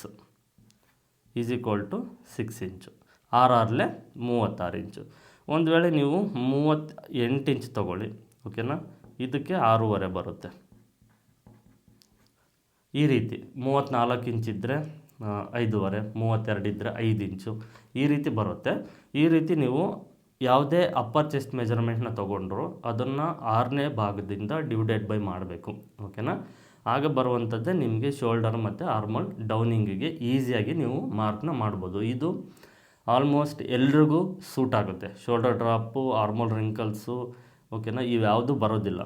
is equal to 6 inch. 6 36 inch. ಒಂದು ವೇಳೆ ನೀವು 38 ಇಂಚ್ ತೊಗೊಳ್ಳಿ. ಓಕೆನಾ, ಇದಕ್ಕೆ 6.5 ಬರುತ್ತೆ. ಈ ರೀತಿ 34 ಇಂಚ್ ಇದ್ದರೆ 5.5, 32 ಇದ್ದರೆ 5 ಇಂಚು ಈ ರೀತಿ ಬರುತ್ತೆ. ಈ ರೀತಿ ನೀವು ಯಾವುದೇ ಅಪ್ಪರ್ ಚೆಸ್ಟ್ ಮೆಜರ್ಮೆಂಟ್ನ ತೊಗೊಂಡ್ರು ಅದನ್ನು 6ನೇ ಭಾಗದಿಂದ ಡಿವೈಡೆಡ್ ಬೈ ಮಾಡಬೇಕು. ಓಕೆನಾ, ಆಗ ಬರುವಂಥದ್ದೇ ನಿಮಗೆ ಶೋಲ್ಡರ್ ಮತ್ತು ಆರ್ಮಲ್ ಡೌನಿಂಗಿಗೆ ಈಸಿಯಾಗಿ ನೀವು ಮಾರ್ಕ್ನ ಮಾಡ್ಬೋದು. ಇದು ಆಲ್ಮೋಸ್ಟ್ ಎಲ್ರಿಗೂ ಸೂಟ್ ಆಗುತ್ತೆ. ಶೋಲ್ಡರ್ ಡ್ರಾಪು, ಆರ್ಮಲ್ ರಿಂಕಲ್ಸು, ಓಕೆನಾ, ಇವ್ಯಾವುದೂ ಬರೋದಿಲ್ಲ.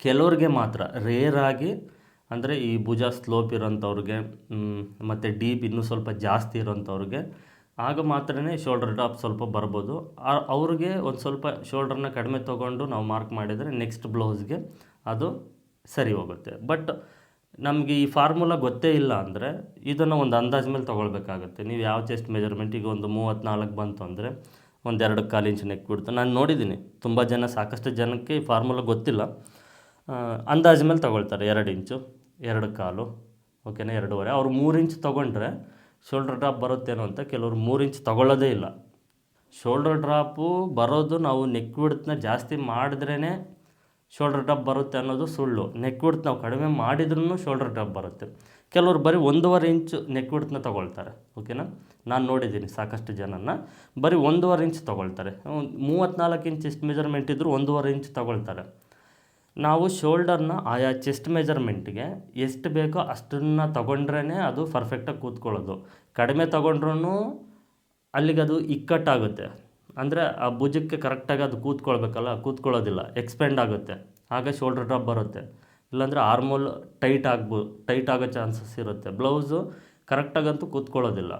ಕೆಲವ್ರಿಗೆ ಮಾತ್ರ ರೇರಾಗಿ, ಅಂದರೆ ಈ ಭುಜ ಸ್ಲೋಪ್ ಇರೋಂಥವ್ರಿಗೆ ಮತ್ತು ಡೀಪ್ ಇನ್ನೂ ಸ್ವಲ್ಪ ಜಾಸ್ತಿ ಇರೋಂಥವ್ರಿಗೆ ಆಗ ಮಾತ್ರನೇ ಶೋಲ್ಡರ್ ಡ್ರಾಪ್ ಸ್ವಲ್ಪ ಬರ್ಬೋದು. ಅವ್ರಿಗೆ ಒಂದು ಸ್ವಲ್ಪ ಶೋಲ್ಡರ್ನ ಕಡಿಮೆ ತೊಗೊಂಡು ನಾವು ಮಾರ್ಕ್ ಮಾಡಿದರೆ ನೆಕ್ಸ್ಟ್ ಬ್ಲೌಸ್ಗೆ ಅದು ಸರಿ ಹೋಗುತ್ತೆ. ಬಟ್ ನಮಗೆ ಈ ಫಾರ್ಮುಲಾ ಗೊತ್ತೇ ಇಲ್ಲ ಅಂದರೆ ಇದನ್ನು ಒಂದು ಅಂದಾಜು ಮೇಲೆ ತೊಗೊಳ್ಬೇಕಾಗುತ್ತೆ. ನೀವು ಯಾವ ಚೆಸ್ಟ್ ಮೆಜರ್ಮೆಂಟಿಗೆ ಒಂದು 34 ಬಂತು ಅಂದರೆ ಒಂದು 2.25 ಇಂಚ್ ನೆಕ್ ಬಿಡ್ತು. ನಾನು ನೋಡಿದ್ದೀನಿ ತುಂಬ ಜನ, ಸಾಕಷ್ಟು ಜನಕ್ಕೆ ಈ ಫಾರ್ಮುಲಾ ಗೊತ್ತಿಲ್ಲ. ಅಂದಾಜು ಮೇಲೆ ತೊಗೊಳ್ತಾರೆ 2 ಇಂಚು, 2.25, ಓಕೆನಾ, 2.5. ಅವ್ರು 3 ಇಂಚ್ ತೊಗೊಂಡ್ರೆ ಶೋಲ್ಡರ್ ಡ್ರಾಪ್ ಬರುತ್ತೇನೋ ಅಂತ ಕೆಲವರು 3 ಇಂಚ್ ತೊಗೊಳ್ಳೋದೇ ಇಲ್ಲ. ಶೋಲ್ಡರ್ ಡ್ರಾಪು ಬರೋದು ನಾವು ನೆಕ್ ವಿಡ್ತ್ನ ಜಾಸ್ತಿ ಮಾಡಿದ್ರೇ ಶೋಲ್ಡರ್ ಡ್ರಾಪ್ ಬರುತ್ತೆ ಅನ್ನೋದು ಸುಳ್ಳು. ನೆಕ್ ವಿಡ್ತ್ ನಾವು ಕಡಿಮೆ ಮಾಡಿದ್ರೂ ಶೋಲ್ಡರ್ ಡ್ರಾಪ್ ಬರುತ್ತೆ. ಕೆಲವರು ಬರೀ 1.5 ಇಂಚ್ ನೆಕ್ ವಿಡ್ತ್ನ ತೊಗೊಳ್ತಾರೆ. ಓಕೆನಾ, ನಾನು ನೋಡಿದ್ದೀನಿ ಸಾಕಷ್ಟು ಜನನ ಬರೀ 1.5 ಇಂಚ್ ತೊಗೊಳ್ತಾರೆ. 34 ಇಂಚ್ ಚೆಸ್ಟ್ ಮೆಜರ್ಮೆಂಟ್ ಇದ್ದರೂ 1.5 ಇಂಚ್ ತೊಗೊಳ್ತಾರೆ. ನಾವು ಶೋಲ್ಡರ್ನ ಆಯಾ ಚೆಸ್ಟ್ ಮೆಜರ್ಮೆಂಟ್ಗೆ ಎಷ್ಟು ಬೇಕೋ ಅಷ್ಟನ್ನು ತೊಗೊಂಡ್ರೇ ಅದು ಪರ್ಫೆಕ್ಟಾಗಿ ಕೂತ್ಕೊಳ್ಳೋದು. ಕಡಿಮೆ ತೊಗೊಂಡ್ರೂ ಅಲ್ಲಿಗೆ ಅದು ಇಕ್ಕಟ್ಟಾಗುತ್ತೆ. ಅಂದರೆ ಆ ಭುಜಕ್ಕೆ ಕರೆಕ್ಟಾಗಿ ಅದು ಕೂತ್ಕೊಳ್ಬೇಕಲ್ಲ, ಕೂತ್ಕೊಳ್ಳೋದಿಲ್ಲ, ಎಕ್ಸ್ಪೆಂಡ್ ಆಗುತ್ತೆ. ಆಗ ಶೋಲ್ಡರ್ ಡ್ರಾಪ್ ಬರುತ್ತೆ. ಇಲ್ಲಾಂದರೆ ಆರ್ಮೋಲ್ ಟೈಟ್ ಆಗೋ ಚಾನ್ಸಸ್ ಇರುತ್ತೆ. ಬ್ಲೌಸು ಕರೆಕ್ಟಾಗಂತೂ ಕೂತ್ಕೊಳ್ಳೋದಿಲ್ಲ.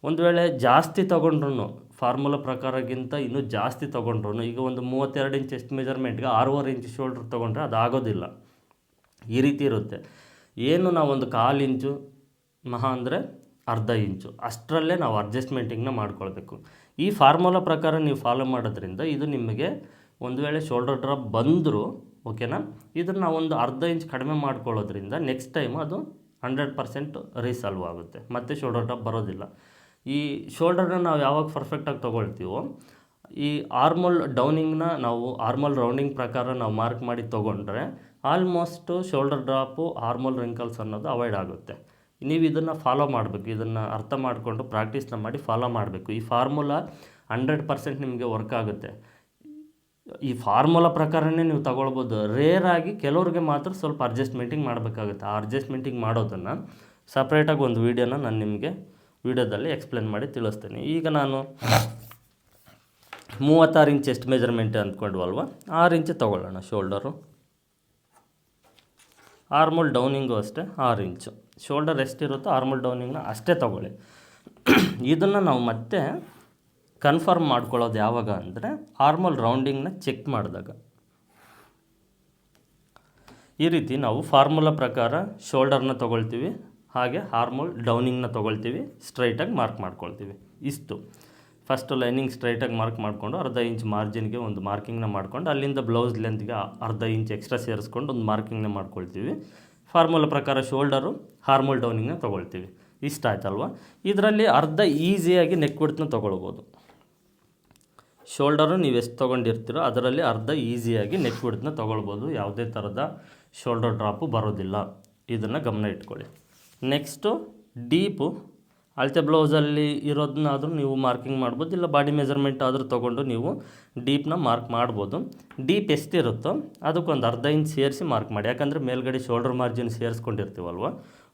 ಒಂದು ವೇಳೆ ಜಾಸ್ತಿ ತೊಗೊಂಡ್ರು, ಫಾರ್ಮುಲಾ ಪ್ರಕಾರಕ್ಕಿಂತ ಇನ್ನೂ ಜಾಸ್ತಿ ತೊಗೊಂಡ್ರು, ಈಗ ಒಂದು 32 ಇಂಚ್ ಚೆಸ್ಟ್ ಮೆಜರ್ಮೆಂಟ್ಗೆ 6.5 ಇಂಚ್ ಶೋಲ್ಡರ್ ತೊಗೊಂಡ್ರೆ ಅದು ಆಗೋದಿಲ್ಲ. ಈ ರೀತಿ ಇರುತ್ತೆ. ಏನು ನಾವೊಂದು 1/4 ಇಂಚು ಮಹಾ ಅಂದರೆ 1/2 ಇಂಚು ಅಷ್ಟರಲ್ಲೇ ನಾವು ಅಡ್ಜಸ್ಟ್ಮೆಂಟಿಂಗ್ನ ಮಾಡ್ಕೊಳ್ಬೇಕು. ಈ ಫಾರ್ಮುಲಾ ಪ್ರಕಾರ ನೀವು ಫಾಲೋ ಮಾಡೋದ್ರಿಂದ ಇದು ನಿಮಗೆ ಒಂದು ವೇಳೆ ಶೋಲ್ಡರ್ ಡ್ರಾಪ್ ಬಂದರೂ, ಓಕೆನಾ, ಇದನ್ನು ನಾವು ಒಂದು 1/2 ಇಂಚ್ ಕಡಿಮೆ ಮಾಡ್ಕೊಳ್ಳೋದ್ರಿಂದ ನೆಕ್ಸ್ಟ್ ಟೈಮ್ ಅದು 100% ರೀಸಾಲ್ವ್ ಆಗುತ್ತೆ, ಮತ್ತು ಶೋಲ್ಡರ್ ಡ್ರಾಪ್ ಬರೋದಿಲ್ಲ. ಈ ಶೋಲ್ಡರ್ನ ನಾವು ಯಾವಾಗ ಪರ್ಫೆಕ್ಟಾಗಿ ತೊಗೊಳ್ತೀವೋ, ಈ ಆರ್ಮೋಲ್ ಡೌನಿಂಗ್ನ ನಾವು ಆರ್ಮೋಲ್ ರೌಂಡಿಂಗ್ ಪ್ರಕಾರ ನಾವು ಮಾರ್ಕ್ ಮಾಡಿ ತೊಗೊಂಡ್ರೆ almost shoulder drop, armhole wrinkles ಅನ್ನೋದು ಅವಾಯ್ಡ್ ಆಗುತ್ತೆ. ನೀವು ಇದನ್ನು ಫಾಲೋ ಮಾಡಬೇಕು. ಇದನ್ನು ಅರ್ಥ ಮಾಡಿಕೊಂಡು ಪ್ರಾಕ್ಟೀಸ್ನ ಮಾಡಿ ಫಾಲೋ ಮಾಡಬೇಕು. ಈ ಫಾರ್ಮುಲಾ 100% ನಿಮಗೆ ವರ್ಕ್ ಆಗುತ್ತೆ. ಈ ಫಾರ್ಮುಲಾ ಪ್ರಕಾರನೇ ನೀವು ತಗೊಳ್ಬೋದು. ರೇರಾಗಿ ಕೆಲವ್ರಿಗೆ ಮಾತ್ರ ಸ್ವಲ್ಪ ಅಡ್ಜಸ್ಟ್ಮೆಂಟಿಂಗ್ ಮಾಡಬೇಕಾಗುತ್ತೆ. ಆ ಅಡ್ಜಸ್ಟ್ಮೆಂಟಿಂಗ್ ಮಾಡೋದನ್ನು ಸಪ್ರೇಟಾಗಿ ಒಂದು ವೀಡಿಯೋನ ನಾನು ನಿಮಗೆ ವಿಡಿಯೋದಲ್ಲಿ ಎಕ್ಸ್ಪ್ಲೇನ್ ಮಾಡಿ ತಿಳಿಸ್ತೀನಿ. ಈಗ ನಾನು 36 ಇಂಚ್ ಚೆಸ್ಟ್ ಮೆಜರ್ಮೆಂಟ್ ಅಂದ್ಕೊಂಡ್ವಲ್ವ, 6 ಇಂಚ್ ತೊಗೊಳ್ಳೋಣ ಶೋಲ್ಡರು. ಆರ್ಮೋಲ್ ಡೌನಿಂಗು ಅಷ್ಟೇ 6 ಇಂಚು. ಶೋಲ್ಡರ್ ಎಷ್ಟಿರುತ್ತೋ ಆರ್ಮೋಲ್ ಡೌನಿಂಗ್ನ ಅಷ್ಟೇ ತೊಗೊಳ್ಳಿ. ಇದನ್ನು ನಾವು ಮತ್ತೆ ಕನ್ಫರ್ಮ್ ಮಾಡ್ಕೊಳ್ಳೋದು ಯಾವಾಗ ಅಂದರೆ ಆರ್ಮೋಲ್ ರೌಂಡಿಂಗ್ನ ಚೆಕ್ ಮಾಡಿದಾಗ. ಈ ರೀತಿ ನಾವು ಫಾರ್ಮುಲಾ ಪ್ರಕಾರ ಶೋಲ್ಡರ್ನ ತೊಗೊಳ್ತೀವಿ, ಹಾಗೆ ಆರ್ಮೋಲ್ ಡೌನಿಂಗ್ನ ತೊಗೊಳ್ತೀವಿ, ಸ್ಟ್ರೈಟಾಗಿ ಮಾರ್ಕ್ ಮಾಡ್ಕೊಳ್ತೀವಿ. ಇಷ್ಟು ಫಸ್ಟು ಲೈನಿಂಗ್ ಸ್ಟ್ರೈಟಾಗಿ ಮಾರ್ಕ್ ಮಾಡಿಕೊಂಡು 1/2 ಇಂಚ್ ಮಾರ್ಜಿನ್ಗೆ ಒಂದು ಮಾರ್ಕಿಂಗ್ನ ಮಾಡ್ಕೊಂಡು ಅಲ್ಲಿಂದ ಬ್ಲೌಸ್ ಲೆಂತ್ಗೆ 1/2 ಇಂಚ್ ಎಕ್ಸ್ಟ್ರಾ ಸೇರಿಸ್ಕೊಂಡು ಒಂದು ಮಾರ್ಕಿಂಗ್ನ ಮಾಡ್ಕೊಳ್ತೀವಿ. ಫಾರ್ಮುಲಾ ಪ್ರಕಾರ ಶೋಲ್ಡರು, ಆರ್ಮೋಲ್ ಡೌನಿಂಗ್ನ ತೊಗೊಳ್ತೀವಿ. ಇಷ್ಟ ಆಯ್ತಲ್ವ? ಇದರಲ್ಲಿ ಅರ್ಧ ಈಸಿಯಾಗಿ ನೆಕ್ ವಿಡ್ತ್ನ ತೊಗೊಳ್ಬೋದು. ಶೋಲ್ಡರು ನೀವು ಎಷ್ಟು ತೊಗೊಂಡಿರ್ತೀರೋ ಅದರಲ್ಲಿ ಅರ್ಧ ಈಸಿಯಾಗಿ ನೆಕ್ ವಿಡ್ತ್ನ ತೊಗೊಳ್ಬೋದು. ಯಾವುದೇ ಥರದ ಶೋಲ್ಡರ್ ಡ್ರಾಪು ಬರೋದಿಲ್ಲ. ಇದನ್ನು ಗಮನ ಇಟ್ಕೊಳ್ಳಿ. ನೆಕ್ಸ್ಟು ಡೀಪು ಅಳತೆ ಬ್ಲೌಸಲ್ಲಿ ಇರೋದನ್ನಾದರೂ ನೀವು ಮಾರ್ಕಿಂಗ್ ಮಾಡ್ಬೋದು, ಇಲ್ಲ ಬಾಡಿ ಮೆಜರ್ಮೆಂಟ್ ಆದರೂ ತೊಗೊಂಡು ನೀವು ಡೀಪ್ನ ಮಾರ್ಕ್ ಮಾಡ್ಬೋದು. ಡೀಪ್ ಎಷ್ಟಿರುತ್ತೋ ಅದಕ್ಕೊಂದು 1/2 ಇಂಚ್ ಸೇರಿಸಿ ಮಾರ್ಕ್ ಮಾಡಿ. ಯಾಕಂದರೆ ಮೇಲ್ಗಡೆ ಶೋಲ್ಡರ್ ಮಾರ್ಜಿನ್ ಸೇರಿಸ್ಕೊಂಡಿರ್ತೀವಲ್ವ,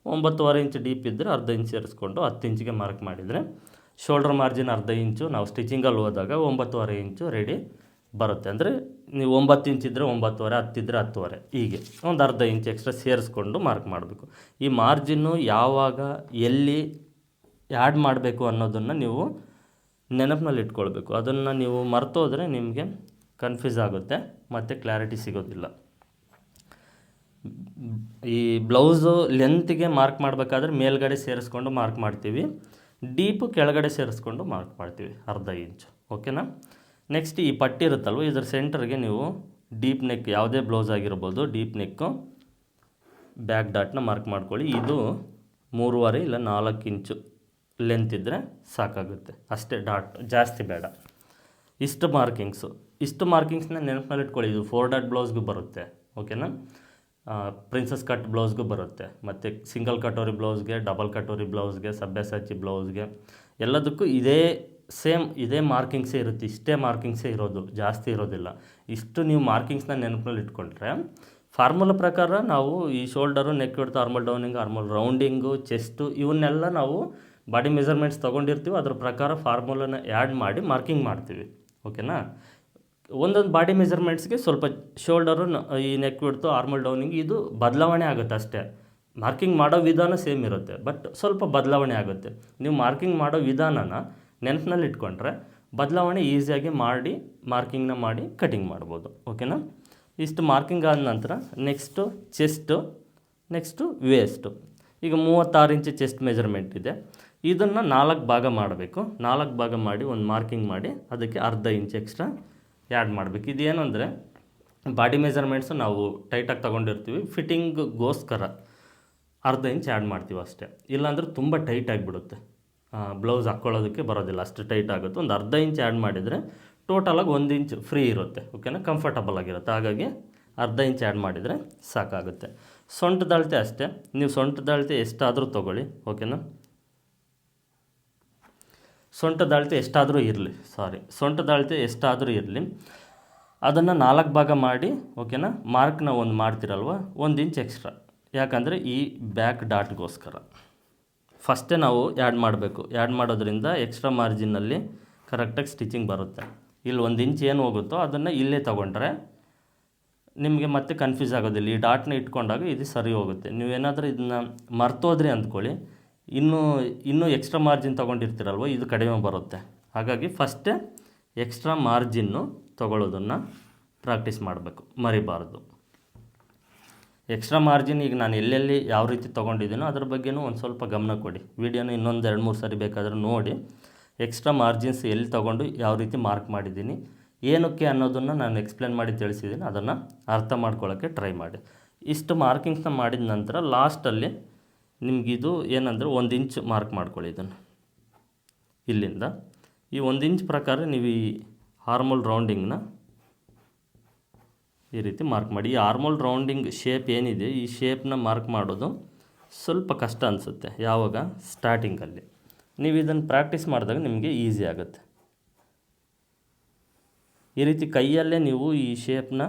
9.25 ಇಂಚ್ ಡೀಪ್ ಇದ್ದರೆ 1/2 ಇಂಚ್ ಸೇರಿಸ್ಕೊಂಡು 10 ಇಂಚಿಗೆ ಮಾರ್ಕ್ ಮಾಡಿದರೆ ಶೋಲ್ಡರ್ ಮಾರ್ಜಿನ್ ಅರ್ಧ ಇಂಚು ನಾವು ಸ್ಟಿಚಿಂಗಲ್ಲಿ ಹೋದಾಗ 9.5 ಇಂಚು ರೆಡಿ ಬರುತ್ತೆ. ಅಂದರೆ ನೀವು 9 ಇಂಚ್ ಇದ್ದರೆ 9.5, 10 ಇದ್ದರೆ 10.5, ಹೀಗೆ ಒಂದು ಅರ್ಧ ಇಂಚ್ ಎಕ್ಸ್ಟ್ರಾ ಸೇರಿಸ್ಕೊಂಡು ಮಾರ್ಕ್ ಮಾಡಬೇಕು. ಈ ಮಾರ್ಜಿನ್ನು ಯಾವಾಗ ಎಲ್ಲಿ ಆ್ಯಡ್ ಮಾಡಬೇಕು ಅನ್ನೋದನ್ನು ನೀವು ನೆನಪಿನಲ್ಲಿ ಇಟ್ಕೊಳ್ಬೇಕು. ಅದನ್ನು ನೀವು ಮರ್ತೋದ್ರೆ ನಿಮಗೆ ಕನ್ಫ್ಯೂಸ್ ಆಗುತ್ತೆ ಮತ್ತು ಕ್ಲಾರಿಟಿ ಸಿಗೋದಿಲ್ಲ. ಈ ಬ್ಲೌಸು ಲೆಂತ್ಗೆ ಮಾರ್ಕ್ ಮಾಡಬೇಕಾದ್ರೆ ಮೇಲ್ಗಡೆ ಸೇರಿಸ್ಕೊಂಡು ಮಾರ್ಕ್ ಮಾಡ್ತೀವಿ, ಡೀಪು ಕೆಳಗಡೆ ಸೇರಿಸ್ಕೊಂಡು ಮಾರ್ಕ್ ಮಾಡ್ತೀವಿ ಅರ್ಧ ಇಂಚು. ಓಕೆನಾ? ನೆಕ್ಸ್ಟ್ ಈ ಪಟ್ಟಿ ಇರುತ್ತಲ್ವ, ಇದರ ಸೆಂಟರ್ಗೆ ನೀವು ಡೀಪ್ ನೆಕ್ ಯಾವುದೇ ಬ್ಲೌಸ್ ಆಗಿರ್ಬೋದು, ಡೀಪ್ ನೆಕ್ಕು ಬ್ಯಾಕ್ ಡಾಟ್ನ ಮಾರ್ಕ್ ಮಾಡ್ಕೊಳ್ಳಿ. ಇದು 3.5 ಇಲ್ಲ 4 ಇಂಚು ಲೆಂತ್ ಇದ್ದರೆ ಸಾಕಾಗುತ್ತೆ ಅಷ್ಟೇ, ಡಾಟ್ ಜಾಸ್ತಿ ಬೇಡ. ಇಷ್ಟು ಮಾರ್ಕಿಂಗ್ಸ್ನ ನೆನಪಿನಲ್ಲಿ ಇಟ್ಕೊಳ್ಳಿ. ಇದು 4 ಡಾಟ್ ಬ್ಲೌಸ್ಗೂ ಬರುತ್ತೆ. ಓಕೆನಾ? ಪ್ರಿನ್ಸಸ್ ಕಟ್ ಬ್ಲೌಸ್ಗೂ ಬರುತ್ತೆ, ಮತ್ತು ಸಿಂಗಲ್ ಕಟೋರಿ ಬ್ಲೌಸ್ಗೆ, ಡಬಲ್ ಕಟೋರಿ ಬ್ಲೌಸ್ಗೆ, ಸಬ್ಯಾಸಾಚಿ ಬ್ಲೌಸ್ಗೆ ಎಲ್ಲದಕ್ಕೂ ಇದೇ ಮಾರ್ಕಿಂಗ್ಸೇ ಇರುತ್ತೆ. ಇಷ್ಟೇ ಮಾರ್ಕಿಂಗ್ಸೇ ಇರೋದು, ಜಾಸ್ತಿ ಇರೋದಿಲ್ಲ. ಇಷ್ಟು ನೀವು ಮಾರ್ಕಿಂಗ್ಸ್ನ ನೆನಪಿನಲ್ಲಿ ಇಟ್ಕೊಂಡ್ರೆ ಫಾರ್ಮುಲಾ ಪ್ರಕಾರ ನಾವು ಈ shoulder, neck width, armhole downing, armhole rounding, chest ಇವನ್ನೆಲ್ಲ ನಾವು ಬಾಡಿ ಮೆಜರ್ಮೆಂಟ್ಸ್ ತೊಗೊಂಡಿರ್ತೀವಿ. ಅದ್ರ ಪ್ರಕಾರ ಫಾರ್ಮುಲಾನ ಆ್ಯಡ್ ಮಾಡಿ ಮಾರ್ಕಿಂಗ್ ಮಾಡ್ತೀವಿ. ಓಕೆನಾ? ಒಂದೊಂದು ಬಾಡಿ ಮೆಜರ್ಮೆಂಟ್ಸ್ಗೆ ಸ್ವಲ್ಪ ಶೋಲ್ಡರು, ಈ ನೆಕ್ ವಿಡ್ತು, ಆರ್ಮಲ್ ಡೌನಿಂಗ್ ಇದು ಬದಲಾವಣೆ ಆಗುತ್ತೆ ಅಷ್ಟೇ. ಮಾರ್ಕಿಂಗ್ ಮಾಡೋ ವಿಧಾನ ಸೇಮ್ ಇರುತ್ತೆ, ಬಟ್ ಸ್ವಲ್ಪ ಬದಲಾವಣೆ ಆಗುತ್ತೆ. ನೀವು ಮಾರ್ಕಿಂಗ್ ಮಾಡೋ ವಿಧಾನನ ನೆನಪಿನಲ್ಲಿ ಇಟ್ಕೊಂಡ್ರೆ ಬದಲಾವಣೆ ಈಸಿಯಾಗಿ ಮಾಡಿ ಮಾರ್ಕಿಂಗ್ನ ಮಾಡಿ ಕಟಿಂಗ್ ಮಾಡ್ಬೋದು. ಓಕೆನಾ? ಇಷ್ಟು ಮಾರ್ಕಿಂಗ್ ಆದ ನಂತರ ನೆಕ್ಸ್ಟು ಚೆಸ್ಟು, ನೆಕ್ಸ್ಟು ವೇಸ್ಟು. ಈಗ 36 ಇಂಚು ಚೆಸ್ಟ್ ಮೆಜರ್ಮೆಂಟ್ ಇದೆ. ಇದನ್ನು 4 ಭಾಗ ಮಾಡಬೇಕು. 4 ಭಾಗ ಮಾಡಿ ಒಂದು ಮಾರ್ಕಿಂಗ್ ಮಾಡಿ ಅದಕ್ಕೆ ಅರ್ಧ ಇಂಚ್ ಎಕ್ಸ್ಟ್ರಾ ಆ್ಯಡ್ ಮಾಡಬೇಕು. ಇದೇನು ಅಂದರೆ ಬಾಡಿ ಮೆಜರ್ಮೆಂಟ್ಸು ನಾವು ಟೈಟಾಗಿ ತೊಗೊಂಡಿರ್ತೀವಿ, ಫಿಟ್ಟಿಂಗ್ಗೋಸ್ಕರ ಅರ್ಧ ಇಂಚ್ ಆ್ಯಡ್ ಮಾಡ್ತೀವಿ ಅಷ್ಟೇ. ಇಲ್ಲಾಂದರೆ ತುಂಬ ಟೈಟ್ ಆಗಿಬಿಡುತ್ತೆ, ಬ್ಲೌಸ್ ಹಾಕ್ಕೊಳ್ಳೋದಕ್ಕೆ ಬರೋದಿಲ್ಲ, ಅಷ್ಟು ಟೈಟ್ ಆಗುತ್ತೆ. ಒಂದು ಅರ್ಧ ಇಂಚ್ ಆ್ಯಡ್ ಮಾಡಿದರೆ ಟೋಟಲಾಗಿ 1 ಇಂಚ್ ಫ್ರೀ ಇರುತ್ತೆ. ಓಕೆನಾ? ಕಂಫರ್ಟಬಲ್ ಆಗಿರುತ್ತೆ. ಹಾಗಾಗಿ ಅರ್ಧ ಇಂಚ್ ಆ್ಯಡ್ ಮಾಡಿದರೆ ಸಾಕಾಗುತ್ತೆ. ಸೊಂಟದ ಅಳತೆ ಅಷ್ಟೇ, ನೀವು ಸೊಂಟದ ಅಳತೆ ಎಷ್ಟಾದರೂ ತೊಗೊಳ್ಳಿ. ಓಕೆನಾ? ಸೊಂಟದ ಅಳತೆ ಎಷ್ಟಾದರೂ ಇರಲಿ, ಅದನ್ನು 4 ಭಾಗ ಮಾಡಿ. ಓಕೆನಾ? ಮಾರ್ಕ್ನ ಒಂದು ಮಾಡ್ತಿರಲ್ವ, 1 ಇಂಚ್ ಎಕ್ಸ್ಟ್ರಾ, ಯಾಕಂದರೆ ಈ ಬ್ಯಾಕ್ ಡಾಟ್ಗೋಸ್ಕರ ಫಸ್ಟೇ ನಾವು ಆ್ಯಡ್ ಮಾಡಬೇಕು. ಆ್ಯಡ್ ಮಾಡೋದ್ರಿಂದ ಎಕ್ಸ್ಟ್ರಾ ಮಾರ್ಜಿನಲ್ಲಿ ಕರೆಕ್ಟಾಗಿ ಸ್ಟಿಚಿಂಗ್ ಬರುತ್ತೆ. ಇಲ್ಲಿ 1 ಇಂಚ್ ಏನು ಹೋಗುತ್ತೋ ಅದನ್ನು ಇಲ್ಲೇ ತೊಗೊಂಡ್ರೆ ನಿಮಗೆ ಮತ್ತೆ ಕನ್ಫ್ಯೂಸ್ ಆಗೋದಿಲ್ಲ. ಈ ಡಾಟ್ನ ಇಟ್ಕೊಂಡಾಗ ಇದು ಸರಿ ಹೋಗುತ್ತೆ. ನೀವೇನಾದರೂ ಇದನ್ನು ಮರ್ತೋದ್ರಿ ಅಂದ್ಕೊಳ್ಳಿ, ಇನ್ನೂ ಎಕ್ಸ್ಟ್ರಾ ಮಾರ್ಜಿನ್ ತೊಗೊಂಡಿರ್ತೀರಲ್ವ, ಇದು ಕಡಿಮೆ ಬರುತ್ತೆ. ಹಾಗಾಗಿ ಫಸ್ಟೇ ಎಕ್ಸ್ಟ್ರಾ ಮಾರ್ಜಿನ್ನು ತೊಗೊಳ್ಳೋದನ್ನು ಪ್ರಾಕ್ಟೀಸ್ ಮಾಡಬೇಕು, ಮರಿಬಾರ್ದು. ಎಕ್ಸ್ಟ್ರಾ ಮಾರ್ಜಿನ್ ಈಗ ನಾನು ಎಲ್ಲೆಲ್ಲಿ ಯಾವ ರೀತಿ ತೊಗೊಂಡಿದ್ದೀನೋ ಅದ್ರ ಬಗ್ಗೆನೂ ಒಂದು ಸ್ವಲ್ಪ ಗಮನ ಕೊಡಿ. ವೀಡಿಯೋನ ಇನ್ನೊಂದು 2-3 ಸರಿ ಬೇಕಾದರೂ ನೋಡಿ ಎಕ್ಸ್ಟ್ರಾ ಮಾರ್ಜಿನ್ಸ್ ಎಲ್ಲಿ ತೊಗೊಂಡು ಯಾವ ರೀತಿ ಮಾರ್ಕ್ ಮಾಡಿದ್ದೀನಿ, ಏನಕ್ಕೆ ಅನ್ನೋದನ್ನು ನಾನು ಎಕ್ಸ್ಪ್ಲೇನ್ ಮಾಡಿ ತಿಳಿಸಿದ್ದೀನಿ. ಅದನ್ನು ಅರ್ಥ ಮಾಡ್ಕೊಳ್ಳೋಕ್ಕೆ ಟ್ರೈ ಮಾಡಿ. ಇಷ್ಟು ಮಾರ್ಕಿಂಗ್ಸ್ನ ಮಾಡಿದ ನಂತರ ಲಾಸ್ಟಲ್ಲಿ ನಿಮಗಿದು ಏನಂದರೆ 1 ಇಂಚ್ ಮಾರ್ಕ್ ಮಾಡ್ಕೊಳ್ಳಿ. ಇದನ್ನು ಇಲ್ಲಿಂದ ಈ 1 ಇಂಚ್ ಪ್ರಕಾರ ನೀವು ಈ ಆರ್ಮೋಲ್ ರೌಂಡಿಂಗ್ನ ಈ ರೀತಿ ಮಾರ್ಕ್ ಮಾಡಿ. ಈ ಆರ್ಮೋಲ್ ರೌಂಡಿಂಗ್ ಶೇಪ್ ಏನಿದೆ, ಈ ಶೇಪ್ನ ಮಾರ್ಕ್ ಮಾಡೋದು ಸ್ವಲ್ಪ ಕಷ್ಟ ಅನಿಸುತ್ತೆ ಯಾವಾಗ ಸ್ಟಾರ್ಟಿಂಗಲ್ಲಿ. ನೀವು ಇದನ್ನು ಪ್ರಾಕ್ಟೀಸ್ ಮಾಡಿದಾಗ ನಿಮಗೆ ಈಸಿ ಆಗುತ್ತೆ. ಈ ರೀತಿ ಕೈಯಲ್ಲೇ ನೀವು ಈ ಶೇಪ್ನ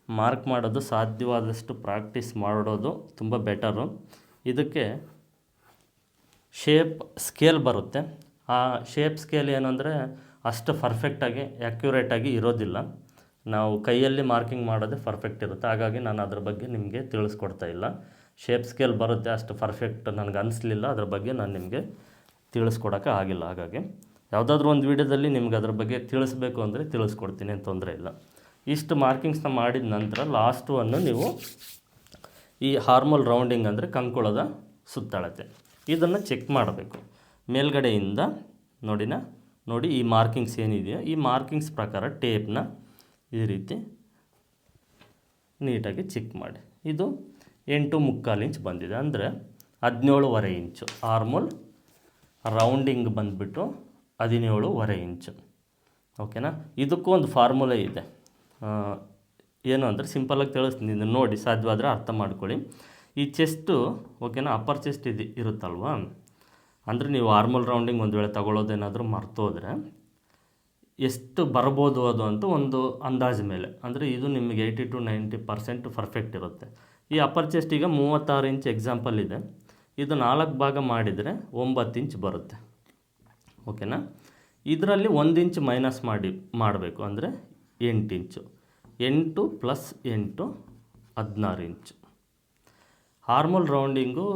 ಮಾರ್ಕ್ ಮಾಡೋದು ಸಾಧ್ಯವಾದಷ್ಟು ಪ್ರಾಕ್ಟೀಸ್ ಮಾಡೋದು ತುಂಬ ಬೆಟರು. ಇದಕ್ಕೆ ಶೇಪ್ ಸ್ಕೇಲ್ ಬರುತ್ತೆ. ಆ ಶೇಪ್ ಸ್ಕೇಲ್ ಏನು ಅಂದರೆ ಅಷ್ಟು ಪರ್ಫೆಕ್ಟಾಗಿ ಆ್ಯಕ್ಯುರೇಟಾಗಿ ಇರೋದಿಲ್ಲ. ನಾವು ಕೈಯಲ್ಲಿ ಮಾರ್ಕಿಂಗ್ ಮಾಡೋದೇ ಪರ್ಫೆಕ್ಟ್ ಇರುತ್ತೆ. ಹಾಗಾಗಿ ನಾನು ಅದ್ರ ಬಗ್ಗೆ ನಿಮಗೆ ತಿಳಿಸ್ಕೊಡ್ತಾ ಇಲ್ಲ. ಶೇಪ್ ಸ್ಕೇಲ್ ಬರುತ್ತೆ, ಅಷ್ಟು ಪರ್ಫೆಕ್ಟ್ ನನಗೆ ಅನಿಸ್ಲಿಲ್ಲ, ಅದ್ರ ಬಗ್ಗೆ ನಾನು ನಿಮಗೆ ತಿಳಿಸ್ಕೊಡೋಕ್ಕೆ ಆಗಿಲ್ಲ. ಹಾಗಾಗಿ ಯಾವುದಾದ್ರೂ ಒಂದು ವೀಡಿಯೋದಲ್ಲಿ ನಿಮ್ಗೆ ಅದ್ರ ಬಗ್ಗೆ ತಿಳಿಸ್ಬೇಕು ಅಂದರೆ ತಿಳಿಸ್ಕೊಡ್ತೀನಿ, ಏನು ತೊಂದರೆ ಇಲ್ಲ. ಇಷ್ಟು ಮಾರ್ಕಿಂಗ್ಸ್ನ ಮಾಡಿದ ನಂತರ ಲಾಸ್ಟನ್ನು ನೀವು ಈ ಆರ್ಮೋಲ್ ರೌಂಡಿಂಗ್ ಅಂದರೆ ಕಂಕುಳದ ಸುತ್ತಳತೆ ಇದನ್ನು ಚೆಕ್ ಮಾಡಬೇಕು. ಮೇಲ್ಗಡೆಯಿಂದ ನೋಡಿ ಈ ಮಾರ್ಕಿಂಗ್ಸ್ ಏನಿದೆಯೋ ಈ ಮಾರ್ಕಿಂಗ್ಸ್ ಪ್ರಕಾರ ಟೇಪ್ನ ಈ ರೀತಿ ನೀಟಾಗಿ ಚೆಕ್ ಮಾಡಿ. ಇದು 8.75 ಇಂಚ್ ಬಂದಿದೆ, ಅಂದರೆ 17.5 ಇಂಚು. ಆರ್ಮೋಲ್ ರೌಂಡಿಂಗ್ ಬಂದುಬಿಟ್ಟು 17.5 ಇಂಚು. ಓಕೆನಾ? ಇದಕ್ಕೂ ಒಂದು ಫಾರ್ಮುಲಾ ಇದೆ. ಏನು ಅಂದರೆ ಸಿಂಪಲಾಗಿ ತಿಳಿಸ್ತೀನಿ, ಇದನ್ನು ನೋಡಿ ಸಾಧ್ಯವಾದರೆ ಅರ್ಥ ಮಾಡ್ಕೊಳ್ಳಿ. ಈ ಚೆಸ್ಟು ಓಕೆನಾ, ಅಪ್ಪರ್ ಚೆಸ್ಟ್ ಇರುತ್ತಲ್ವ, ಅಂದರೆ ನೀವು ಆರ್ಮೋಲ್ ರೌಂಡಿಂಗ್ ಒಂದು ವೇಳೆ ತಗೊಳ್ಳೋದೇನಾದರೂ ಮರ್ತೋದ್ರೆ ಎಷ್ಟು ಬರ್ಬೋದು ಅದು ಅಂತ ಒಂದು ಅಂದಾಜು ಮೇಲೆ, ಅಂದರೆ ಇದು ನಿಮಗೆ 80 to 90% ಪರ್ಫೆಕ್ಟ್ ಇರುತ್ತೆ. ಈ ಅಪ್ಪರ್ ಚೆಸ್ಟ್ ಈಗ 36 ಇಂಚ್ ಎಕ್ಸಾಂಪಲ್ ಇದೆ. ಇದು 4 ಭಾಗ ಮಾಡಿದರೆ 9 ಇಂಚ್ ಬರುತ್ತೆ. ಓಕೆನಾ. ಇದರಲ್ಲಿ 1 ಇಂಚ್ ಮೈನಸ್ ಮಾಡಬೇಕು, ಅಂದರೆ 8 ಇಂಚು. 8 + 8 16 ಇಂಚು. ಆರ್ಮೋಲ್ ರೌಂಡಿಂಗು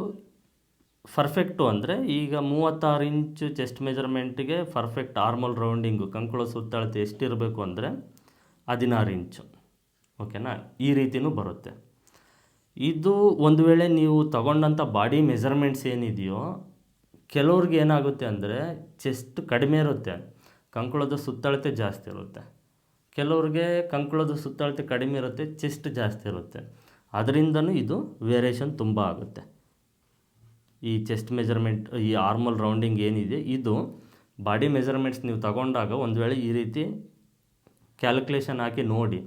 ಪರ್ಫೆಕ್ಟು ಅಂದರೆ ಈಗ 36 ಇಂಚು ಚೆಸ್ಟ್ ಮೆಜರ್ಮೆಂಟಿಗೆ ಪರ್ಫೆಕ್ಟ್ ಆರ್ಮೋಲ್ ರೌಂಡಿಂಗು ಕಂಕುಳ ಸುತ್ತಳತೆ ಎಷ್ಟಿರಬೇಕು ಅಂದರೆ 16 ಇಂಚು. ಓಕೆನಾ, ಈ ರೀತಿಯೂ ಬರುತ್ತೆ. ಇದು ಒಂದು ವೇಳೆ ನೀವು ತಗೊಂಡಂಥ ಬಾಡಿ ಮೆಜರ್ಮೆಂಟ್ಸ್ ಏನಿದೆಯೋ, ಕೆಲವ್ರಿಗೆ ಏನಾಗುತ್ತೆ ಅಂದರೆ ಚೆಸ್ಟ್ ಕಡಿಮೆ ಇರುತ್ತೆ, ಕಂಕುಳದ ಸುತ್ತಳತೆ ಜಾಸ್ತಿ ಇರುತ್ತೆ. ಕೆಲವ್ರಿಗೆ ಕಂಕುಳದ ಸುತ್ತಳತೆ ಕಡಿಮೆ ಇರುತ್ತೆ, ಚೆಸ್ಟ್ ಜಾಸ್ತಿ ಇರುತ್ತೆ. ಅದರಿಂದನೂ ಇದು ವೇರಿಯೇಷನ್ ತುಂಬ ಆಗುತ್ತೆ. ಈ ಚೆಸ್ಟ್ ಮೆಜರ್ಮೆಂಟ್, ಈ ಆರ್ಮೋಲ್ ರೌಂಡಿಂಗ್ ಏನಿದೆ, ಇದು ಬಾಡಿ ಮೆಜರ್ಮೆಂಟ್ಸ್ ನೀವು ತಗೊಂಡಾಗ ಒಂದು ವೇಳೆ ಈ ರೀತಿ ಕ್ಯಾಲ್ಕುಲೇಷನ್ ಹಾಕಿ ನೋಡಿ,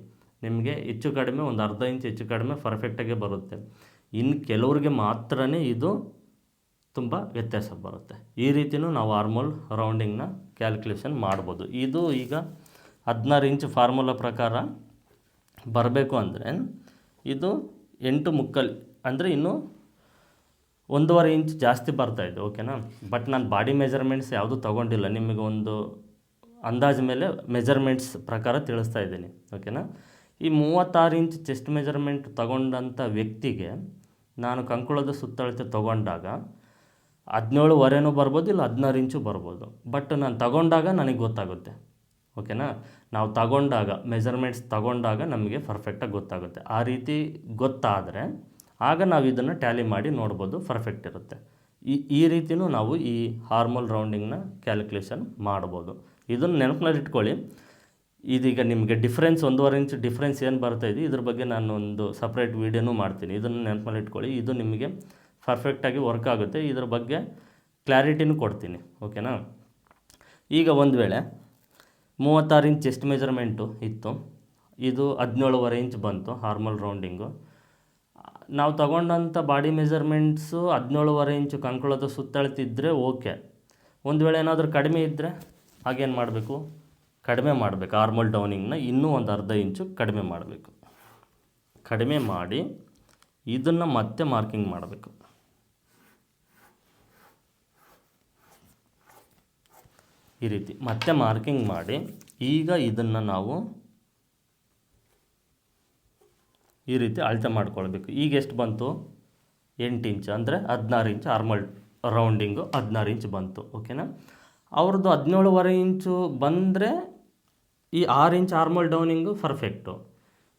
ನಿಮಗೆ ಹೆಚ್ಚು ಕಡಿಮೆ ಒಂದು ಅರ್ಧ ಇಂಚ್ ಹೆಚ್ಚು ಕಡಿಮೆ ಪರ್ಫೆಕ್ಟಾಗೆ ಬರುತ್ತೆ. ಇನ್ನು ಕೆಲವ್ರಿಗೆ ಮಾತ್ರ ಇದು ತುಂಬ ವ್ಯತ್ಯಾಸ ಬರುತ್ತೆ. ಈ ರೀತಿಯೂ ನಾವು ಆರ್ಮೋಲ್ ರೌಂಡಿಂಗ್ನ ಕ್ಯಾಲ್ಕುಲೇಷನ್ ಮಾಡ್ಬೋದು. ಇದು ಈಗ 16 ಇಂಚ್ ಫಾರ್ಮುಲಾ ಪ್ರಕಾರ ಬರಬೇಕು ಅಂದರೆ ಇದು 8 ಮುಕ್ಕಲ್ ಅಂದರೆ ಇನ್ನೂ 1.5 ಇಂಚ್ ಜಾಸ್ತಿ ಬರ್ತಾಯಿದೆ. ಓಕೆನಾ, ಬಟ್ ನಾನು ಬಾಡಿ ಮೆಜರ್ಮೆಂಟ್ಸ್ ಯಾವುದೂ ತೊಗೊಂಡಿಲ್ಲ, ನಿಮಗೆ ಒಂದು ಅಂದಾಜು ಮೇಲೆ ಮೆಜರ್ಮೆಂಟ್ಸ್ ಪ್ರಕಾರ ತಿಳಿಸ್ತಾ ಇದ್ದೀನಿ. ಓಕೆನಾ, ಈ 36 ಇಂಚ್ ಚೆಸ್ಟ್ ಮೆಜರ್ಮೆಂಟ್ ತಗೊಂಡಂಥ ವ್ಯಕ್ತಿಗೆ ನಾನು ಕಂಕುಳದ ಸುತ್ತಳತೆ ತೊಗೊಂಡಾಗ 17.5 ಬರ್ಬೋದು, ಇಲ್ಲ 16 ಇಂಚು ಬರ್ಬೋದು. ಬಟ್ ನಾನು ತಗೊಂಡಾಗ ನನಗೆ ಗೊತ್ತಾಗುತ್ತೆ. ಓಕೆನಾ, ನಾವು ತಗೊಂಡಾಗ ಮೆಜರ್ಮೆಂಟ್ಸ್ ತಗೊಂಡಾಗ ನಮಗೆ ಪರ್ಫೆಕ್ಟಾಗಿ ಗೊತ್ತಾಗುತ್ತೆ. ಆ ರೀತಿ ಗೊತ್ತಾದರೆ ಆಗ ನಾವು ಇದನ್ನು ಟ್ಯಾಲಿ ಮಾಡಿ ನೋಡ್ಬೋದು, ಪರ್ಫೆಕ್ಟ್ ಇರುತ್ತೆ. ಈ ರೀತಿಯೂ ನಾವು ಈ ಆರ್ಮೋಲ್ ರೌಂಡಿಂಗ್ನ ಕ್ಯಾಲ್ಕುಲೇಷನ್ ಮಾಡ್ಬೋದು. ಇದನ್ನು ನೆನಪಿನಲ್ಲಿ ಇಟ್ಕೊಳ್ಳಿ. ಇದೀಗ ನಿಮಗೆ ಡಿಫ್ರೆನ್ಸ್ 1.5 ಇಂಚ್ ಡಿಫ್ರೆನ್ಸ್ ಏನು ಬರ್ತಾಯಿದೆ, ಇದ್ರ ಬಗ್ಗೆ ನಾನು ಒಂದು ಸಪ್ರೇಟ್ ವೀಡಿಯೋನೂ ಮಾಡ್ತೀನಿ. ಇದನ್ನು ನೆನಪಿನಲ್ಲಿ ಇಟ್ಕೊಳ್ಳಿ. ಇದು ನಿಮಗೆ ಪರ್ಫೆಕ್ಟಾಗಿ ವರ್ಕ್ ಆಗುತ್ತೆ. ಇದ್ರ ಬಗ್ಗೆ ಕ್ಲಾರಿಟಿನೂ ಕೊಡ್ತೀನಿ. ಓಕೆನಾ, ಈಗ ಒಂದು ವೇಳೆ 36 ಇಂಚ್ ಚೆಸ್ಟ್ ಮೆಜರ್ಮೆಂಟು ಇತ್ತು, ಇದು 17.5 ಇಂಚ್ ಬಂತು ಆರ್ಮೋಲ್ ರೌಂಡಿಂಗು. ನಾವು ತಗೊಂಡಂಥ ಬಾಡಿ ಮೆಜರ್ಮೆಂಟ್ಸು 17.5 ಇಂಚು ಕಂಕುಳದ ಸುತ್ತಳತಿದ್ದರೆ ಓಕೆ. ಒಂದು ವೇಳೆ ಏನಾದರೂ ಕಡಿಮೆ ಇದ್ದರೆ ಹಾಗೇನು ಮಾಡಬೇಕು, ಕಡಿಮೆ ಮಾಡಬೇಕು. ಆರ್ಮೋಲ್ ಡೌನಿಂಗ್ನ ಇನ್ನೂ ಒಂದು ಅರ್ಧ ಇಂಚು ಕಡಿಮೆ ಮಾಡಬೇಕು. ಕಡಿಮೆ ಮಾಡಿ ಇದನ್ನು ಮತ್ತೆ ಮಾರ್ಕಿಂಗ್ ಮಾಡಬೇಕು. ಈ ರೀತಿ ಮತ್ತೆ ಮಾರ್ಕಿಂಗ್ ಮಾಡಿ ಈಗ ಇದನ್ನು ನಾವು ಈ ರೀತಿ ಅಳತೆ ಮಾಡ್ಕೊಳ್ಬೇಕು. ಈಗ ಎಷ್ಟು ಬಂತು, 8 ಇಂಚ್ ಅಂದರೆ 16 ಇಂಚ್ ಆರ್ಮೋಲ್ ರೌಂಡಿಂಗು 16 ಇಂಚ್ ಬಂತು. ಓಕೆನಾ, ಅವ್ರದ್ದು 17.5 ಇಂಚು ಬಂದರೆ ಈ 6 ಇಂಚ್ ಆರ್ಮೋಲ್ ಡೌನಿಂಗು ಪರ್ಫೆಕ್ಟು.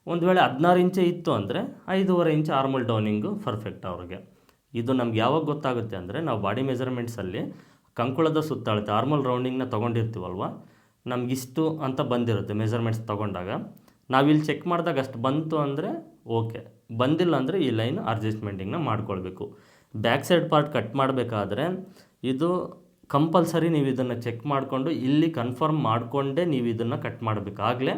ಒಂದು ವೇಳೆ 16 ಇಂಚೇ ಇತ್ತು ಅಂದರೆ 5.5 ಇಂಚ್ ಆರ್ಮೋಲ್ ಡೌನಿಂಗು ಪರ್ಫೆಕ್ಟ್ ಅವ್ರಿಗೆ. ಇದು ನಮ್ಗೆ ಯಾವಾಗ ಗೊತ್ತಾಗುತ್ತೆ ಅಂದರೆ, ನಾವು ಬಾಡಿ ಮೆಜರ್ಮೆಂಟ್ಸಲ್ಲಿ ಕಂಕುಳದ ಸುತ್ತಳತೆ ಆರ್ಮೋಲ್ ರೌಂಡಿಂಗ್ನ ತೊಗೊಂಡಿರ್ತೀವಲ್ವ, ನಮಗಿಷ್ಟು ಅಂತ ಬಂದಿರುತ್ತೆ ಮೆಜರ್ಮೆಂಟ್ಸ್ ತೊಗೊಂಡಾಗ. ನಾವಿಲ್ಲಿ ಚೆಕ್ ಮಾಡಿದಾಗ ಅಷ್ಟು ಬಂತು ಅಂದರೆ ಓಕೆ, ಬಂದಿಲ್ಲ ಅಂದರೆ ಈ ಲೈನ್ ಅಡ್ಜಸ್ಟ್ಮೆಂಟಿಂಗ್ನ ಮಾಡ್ಕೊಳ್ಬೇಕು. ಬ್ಯಾಕ್ ಸೈಡ್ ಪಾರ್ಟ್ ಕಟ್ ಮಾಡಬೇಕಾದ್ರೆ ಇದು ಕಂಪಲ್ಸರಿ ನೀವು ಇದನ್ನು ಚೆಕ್ ಮಾಡಿಕೊಂಡು ಇಲ್ಲಿ ಕನ್ಫರ್ಮ್ ಮಾಡಿಕೊಂಡೇ ನೀವು ಇದನ್ನು ಕಟ್ ಮಾಡಬೇಕು. ಆಗಲೇ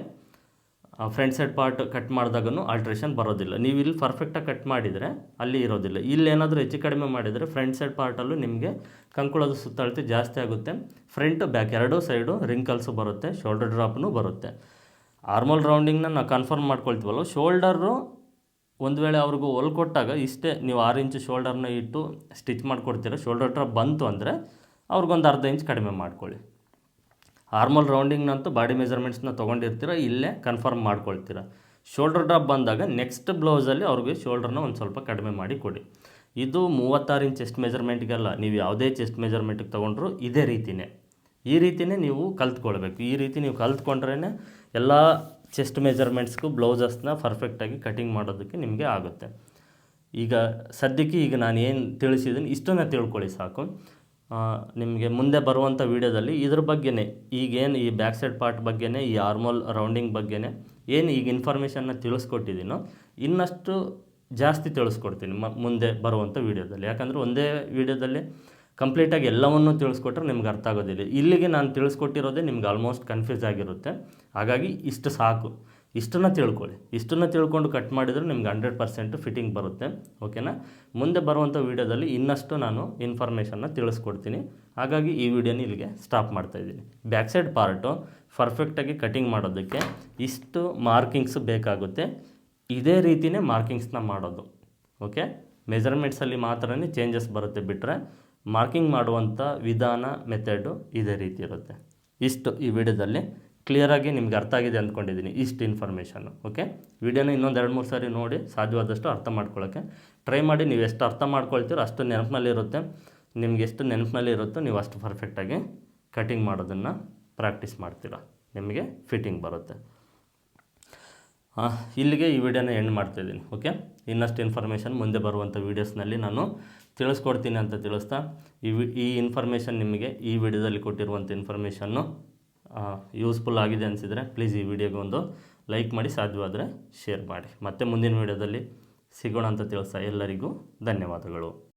ಫ್ರಂಟ್ ಸೈಡ್ ಪಾರ್ಟ್ ಕಟ್ ಮಾಡಿದಾಗೂ ಆಲ್ಟ್ರೇಷನ್ ಬರೋದಿಲ್ಲ. ನೀವು ಇಲ್ಲಿ ಪರ್ಫೆಕ್ಟಾಗಿ ಕಟ್ ಮಾಡಿದರೆ ಅಲ್ಲಿ ಇರೋದಿಲ್ಲ. ಇಲ್ಲೇನಾದರೂ ಹೆಚ್ಚು ಕಡಿಮೆ ಮಾಡಿದರೆ ಫ್ರಂಟ್ ಸೈಡ್ ಪಾರ್ಟಲ್ಲೂ ನಿಮಗೆ ಕಂಕುಳದ ಸುತ್ತಳತೆ ಜಾಸ್ತಿ ಆಗುತ್ತೆ. ಫ್ರಂಟ್ ಬ್ಯಾಕ್ ಎರಡೂ ಸೈಡು ರಿಂಕಲ್ಸು ಬರುತ್ತೆ, ಶೋಲ್ಡರ್ ಡ್ರಾಪ್ನೂ ಬರುತ್ತೆ. ಆರ್ಮೋಲ್ ರೌಂಡಿಂಗ್ನ ನಾವು ಕನ್ಫರ್ಮ್ ಮಾಡ್ಕೊಳ್ತೀವಲ್ಲ, ಶೋಲ್ಡರು ಒಂದು ವೇಳೆ ಅವ್ರಿಗೂ ಹೊಲ್ಕೊಟ್ಟಾಗ ಇಷ್ಟೇ ನೀವು 6 ಇಂಚು ಶೋಲ್ಡರ್ನ ಇಟ್ಟು ಸ್ಟಿಚ್ ಮಾಡಿಕೊಡ್ತೀರ, ಶೋಲ್ಡರ್ ಡ್ರಾಪ್ ಬಂತು ಅಂದರೆ ಅವ್ರಿಗೊಂದು ಅರ್ಧ ಇಂಚ್ ಕಡಿಮೆ ಮಾಡ್ಕೊಳ್ಳಿ. ಆರ್ಮೋಲ್ ರೌಂಡಿಂಗ್ನಂತೂ ಬಾಡಿ ಮೆಜರ್ಮೆಂಟ್ಸ್ನ ತೊಗೊಂಡಿರ್ತೀರ, ಇಲ್ಲೇ ಕನ್ಫರ್ಮ್ ಮಾಡ್ಕೊಳ್ತೀರ. ಶೋಲ್ಡರ್ ಡ್ರಾಪ್ ಬಂದಾಗ ನೆಕ್ಸ್ಟ್ ಬ್ಲೌಸಲ್ಲಿ ಅವ್ರಿಗೆ ಶೋಲ್ಡರ್ನ ಒಂದು ಸ್ವಲ್ಪ ಕಡಿಮೆ ಮಾಡಿ ಕೊಡಿ. ಇದು 36 ಇಂಚ್ ಚೆಸ್ಟ್ ಮೆಜರ್ಮೆಂಟ್ಗೆಲ್ಲ, ನೀವು ಯಾವುದೇ ಚೆಸ್ಟ್ ಮೆಜರ್ಮೆಂಟಿಗೆ ತೊಗೊಂಡ್ರು ಇದೇ ರೀತಿಯೇ, ಈ ರೀತಿಯೇ ನೀವು ಕಲ್ತ್ಕೊಳ್ಬೇಕು. ಈ ರೀತಿ ನೀವು ಕಲ್ತ್ಕೊಂಡ್ರೇ ಎಲ್ಲ ಚೆಸ್ಟ್ ಮೆಜರ್ಮೆಂಟ್ಸ್ಗೂ ಬ್ಲೌಸಸ್ನ ಪರ್ಫೆಕ್ಟಾಗಿ ಕಟಿಂಗ್ ಮಾಡೋದಕ್ಕೆ ನಿಮಗೆ ಆಗುತ್ತೆ. ಈಗ ಸದ್ಯಕ್ಕೆ ಈಗ ನಾನು ಏನು ತಿಳಿಸಿದ್ದೀನಿ ಇಷ್ಟನ್ನು ತಿಳ್ಕೊಳ್ಳಿ ಸಾಕು. ನಿಮಗೆ ಮುಂದೆ ಬರುವಂಥ ವೀಡಿಯೋದಲ್ಲಿ ಇದ್ರ ಬಗ್ಗೆನೇ, ಈಗೇನು ಈ ಬ್ಯಾಕ್ ಸೈಡ್ ಪಾರ್ಟ್ ಬಗ್ಗೆನೇ, ಈ ಆರ್ಮೋಲ್ ರೌಂಡಿಂಗ್ ಬಗ್ಗೆನೇ ಏನು ಈಗ ಇನ್ಫಾರ್ಮೇಷನ್ನ ತಿಳಿಸ್ಕೊಟ್ಟಿದ್ದೀನೋ ಇನ್ನಷ್ಟು ಜಾಸ್ತಿ ತಿಳಿಸ್ಕೊಡ್ತೀನಿ ಮುಂದೆ ಬರುವಂಥ ವೀಡಿಯೋದಲ್ಲಿ. ಯಾಕಂದರೆ ಒಂದೇ ವೀಡಿಯೋದಲ್ಲಿ ಕಂಪ್ಲೀಟಾಗಿ ಎಲ್ಲವನ್ನೂ ತಿಳಿಸ್ಕೊಟ್ರೆ ನಿಮ್ಗೆ ಅರ್ಥ ಆಗೋದಿಲ್ಲ. ಇಲ್ಲಿಗೆ ನಾನು ತಿಳಿಸ್ಕೊಟ್ಟಿರೋದೇ ನಿಮ್ಗೆ ಆಲ್ಮೋಸ್ಟ್ ಕನ್ಫ್ಯೂಸ್ ಆಗಿರುತ್ತೆ. ಹಾಗಾಗಿ ಇಷ್ಟು ಸಾಕು, ಇಷ್ಟನ್ನು ತಿಳ್ಕೊಳ್ಳಿ. ಇಷ್ಟನ್ನು ತಿಳ್ಕೊಂಡು ಕಟ್ ಮಾಡಿದರೆ ನಿಮ್ಗೆ 100% ಫಿಟ್ಟಿಂಗ್ ಬರುತ್ತೆ. ಓಕೆನಾ, ಮುಂದೆ ಬರುವಂಥ ವೀಡಿಯೋದಲ್ಲಿ ಇನ್ನಷ್ಟು ನಾನು ಇನ್ಫಾರ್ಮೇಷನ್ನ ತಿಳಿಸ್ಕೊಡ್ತೀನಿ. ಹಾಗಾಗಿ ಈ ವಿಡಿಯೋನ ಇಲ್ಲಿಗೆ ಸ್ಟಾಪ್ ಮಾಡ್ತಾಯಿದ್ದೀನಿ. ಬ್ಯಾಕ್ ಸೈಡ್ ಪಾರ್ಟು ಪರ್ಫೆಕ್ಟಾಗಿ ಕಟಿಂಗ್ ಮಾಡೋದಕ್ಕೆ ಇಷ್ಟು ಮಾರ್ಕಿಂಗ್ಸ್ ಬೇಕಾಗುತ್ತೆ. ಇದೇ ರೀತಿಯೇ ಮಾರ್ಕಿಂಗ್ಸ್ನ ಮಾಡೋದು. ಓಕೆ, ಮೆಜರ್ಮೆಂಟ್ಸಲ್ಲಿ ಮಾತ್ರನೇ ಚೇಂಜಸ್ ಬರುತ್ತೆ, ಬಿಟ್ಟರೆ ಮಾರ್ಕಿಂಗ್ ಮಾಡುವಂಥ ವಿಧಾನ ಮೆಥಡು ಇದೇ ರೀತಿ ಇರುತ್ತೆ. ಇಷ್ಟು ಈ ವಿಡಿಯೋದಲ್ಲಿ ಕ್ಲಿಯರಾಗಿ ನಿಮ್ಗೆ ಅರ್ಥ ಆಗಿದೆ ಅಂದ್ಕೊಂಡಿದ್ದೀನಿ, ಇಷ್ಟು ಇನ್ಫಾರ್ಮೇಷನ್ನು. ಓಕೆ, ವಿಡಿಯೋನ ಇನ್ನೊಂದು 2-3 ಸಾರಿ ನೋಡಿ ಸಾಧ್ಯವಾದಷ್ಟು ಅರ್ಥ ಮಾಡ್ಕೊಳ್ಳೋಕ್ಕೆ ಟ್ರೈ ಮಾಡಿ. ನೀವು ಎಷ್ಟು ಅರ್ಥ ಮಾಡ್ಕೊಳ್ತೀರೋ ಅಷ್ಟು ನೆನಪಿನಲ್ಲಿರುತ್ತೆ. ನಿಮ್ಗೆ ಎಷ್ಟು ನೆನಪಿನಲ್ಲಿರುತ್ತೋ ನೀವು ಅಷ್ಟು ಪರ್ಫೆಕ್ಟಾಗಿ ಕಟಿಂಗ್ ಮಾಡೋದನ್ನು ಪ್ರಾಕ್ಟೀಸ್ ಮಾಡ್ತೀರ, ನಿಮಗೆ ಫಿಟ್ಟಿಂಗ್ ಬರುತ್ತೆ. ಇಲ್ಲಿಗೆ ಈ ವಿಡಿಯೋನ ಎಂಡ್ ಮಾಡ್ತಾಯಿದ್ದೀನಿ. ಓಕೆ, ಇನ್ನಷ್ಟು ಇನ್ಫಾರ್ಮೇಷನ್ ಮುಂದೆ ಬರುವಂಥ ವೀಡಿಯೋಸ್ನಲ್ಲಿ ನಾನು ತಿಳಿಸ್ಕೊಡ್ತೀನಿ ಅಂತ ತಿಳಿಸ್ತಾ, ಈ ಇನ್ಫಾರ್ಮೇಷನ್ ನಿಮಗೆ ಈ ವಿಡಿಯೋದಲ್ಲಿ ಕೊಟ್ಟಿರುವಂಥ ಇನ್ಫಾರ್ಮೇಷನ್ನು ಯೂಸ್ಫುಲ್ ಆಗಿದೆ ಅನಿಸಿದರೆ ಪ್ಲೀಸ್ ಈ ವಿಡಿಯೋಗೆ ಒಂದು ಲೈಕ್ ಮಾಡಿ, ಸಾಧ್ಯವಾದರೆ ಶೇರ್ ಮಾಡಿ. ಮತ್ತೆ ಮುಂದಿನ ವಿಡಿಯೋದಲ್ಲಿ ಸಿಗೋಣ ಅಂತ ತಿಳಿಸ್ತಾ ಎಲ್ಲರಿಗೂ ಧನ್ಯವಾದಗಳು.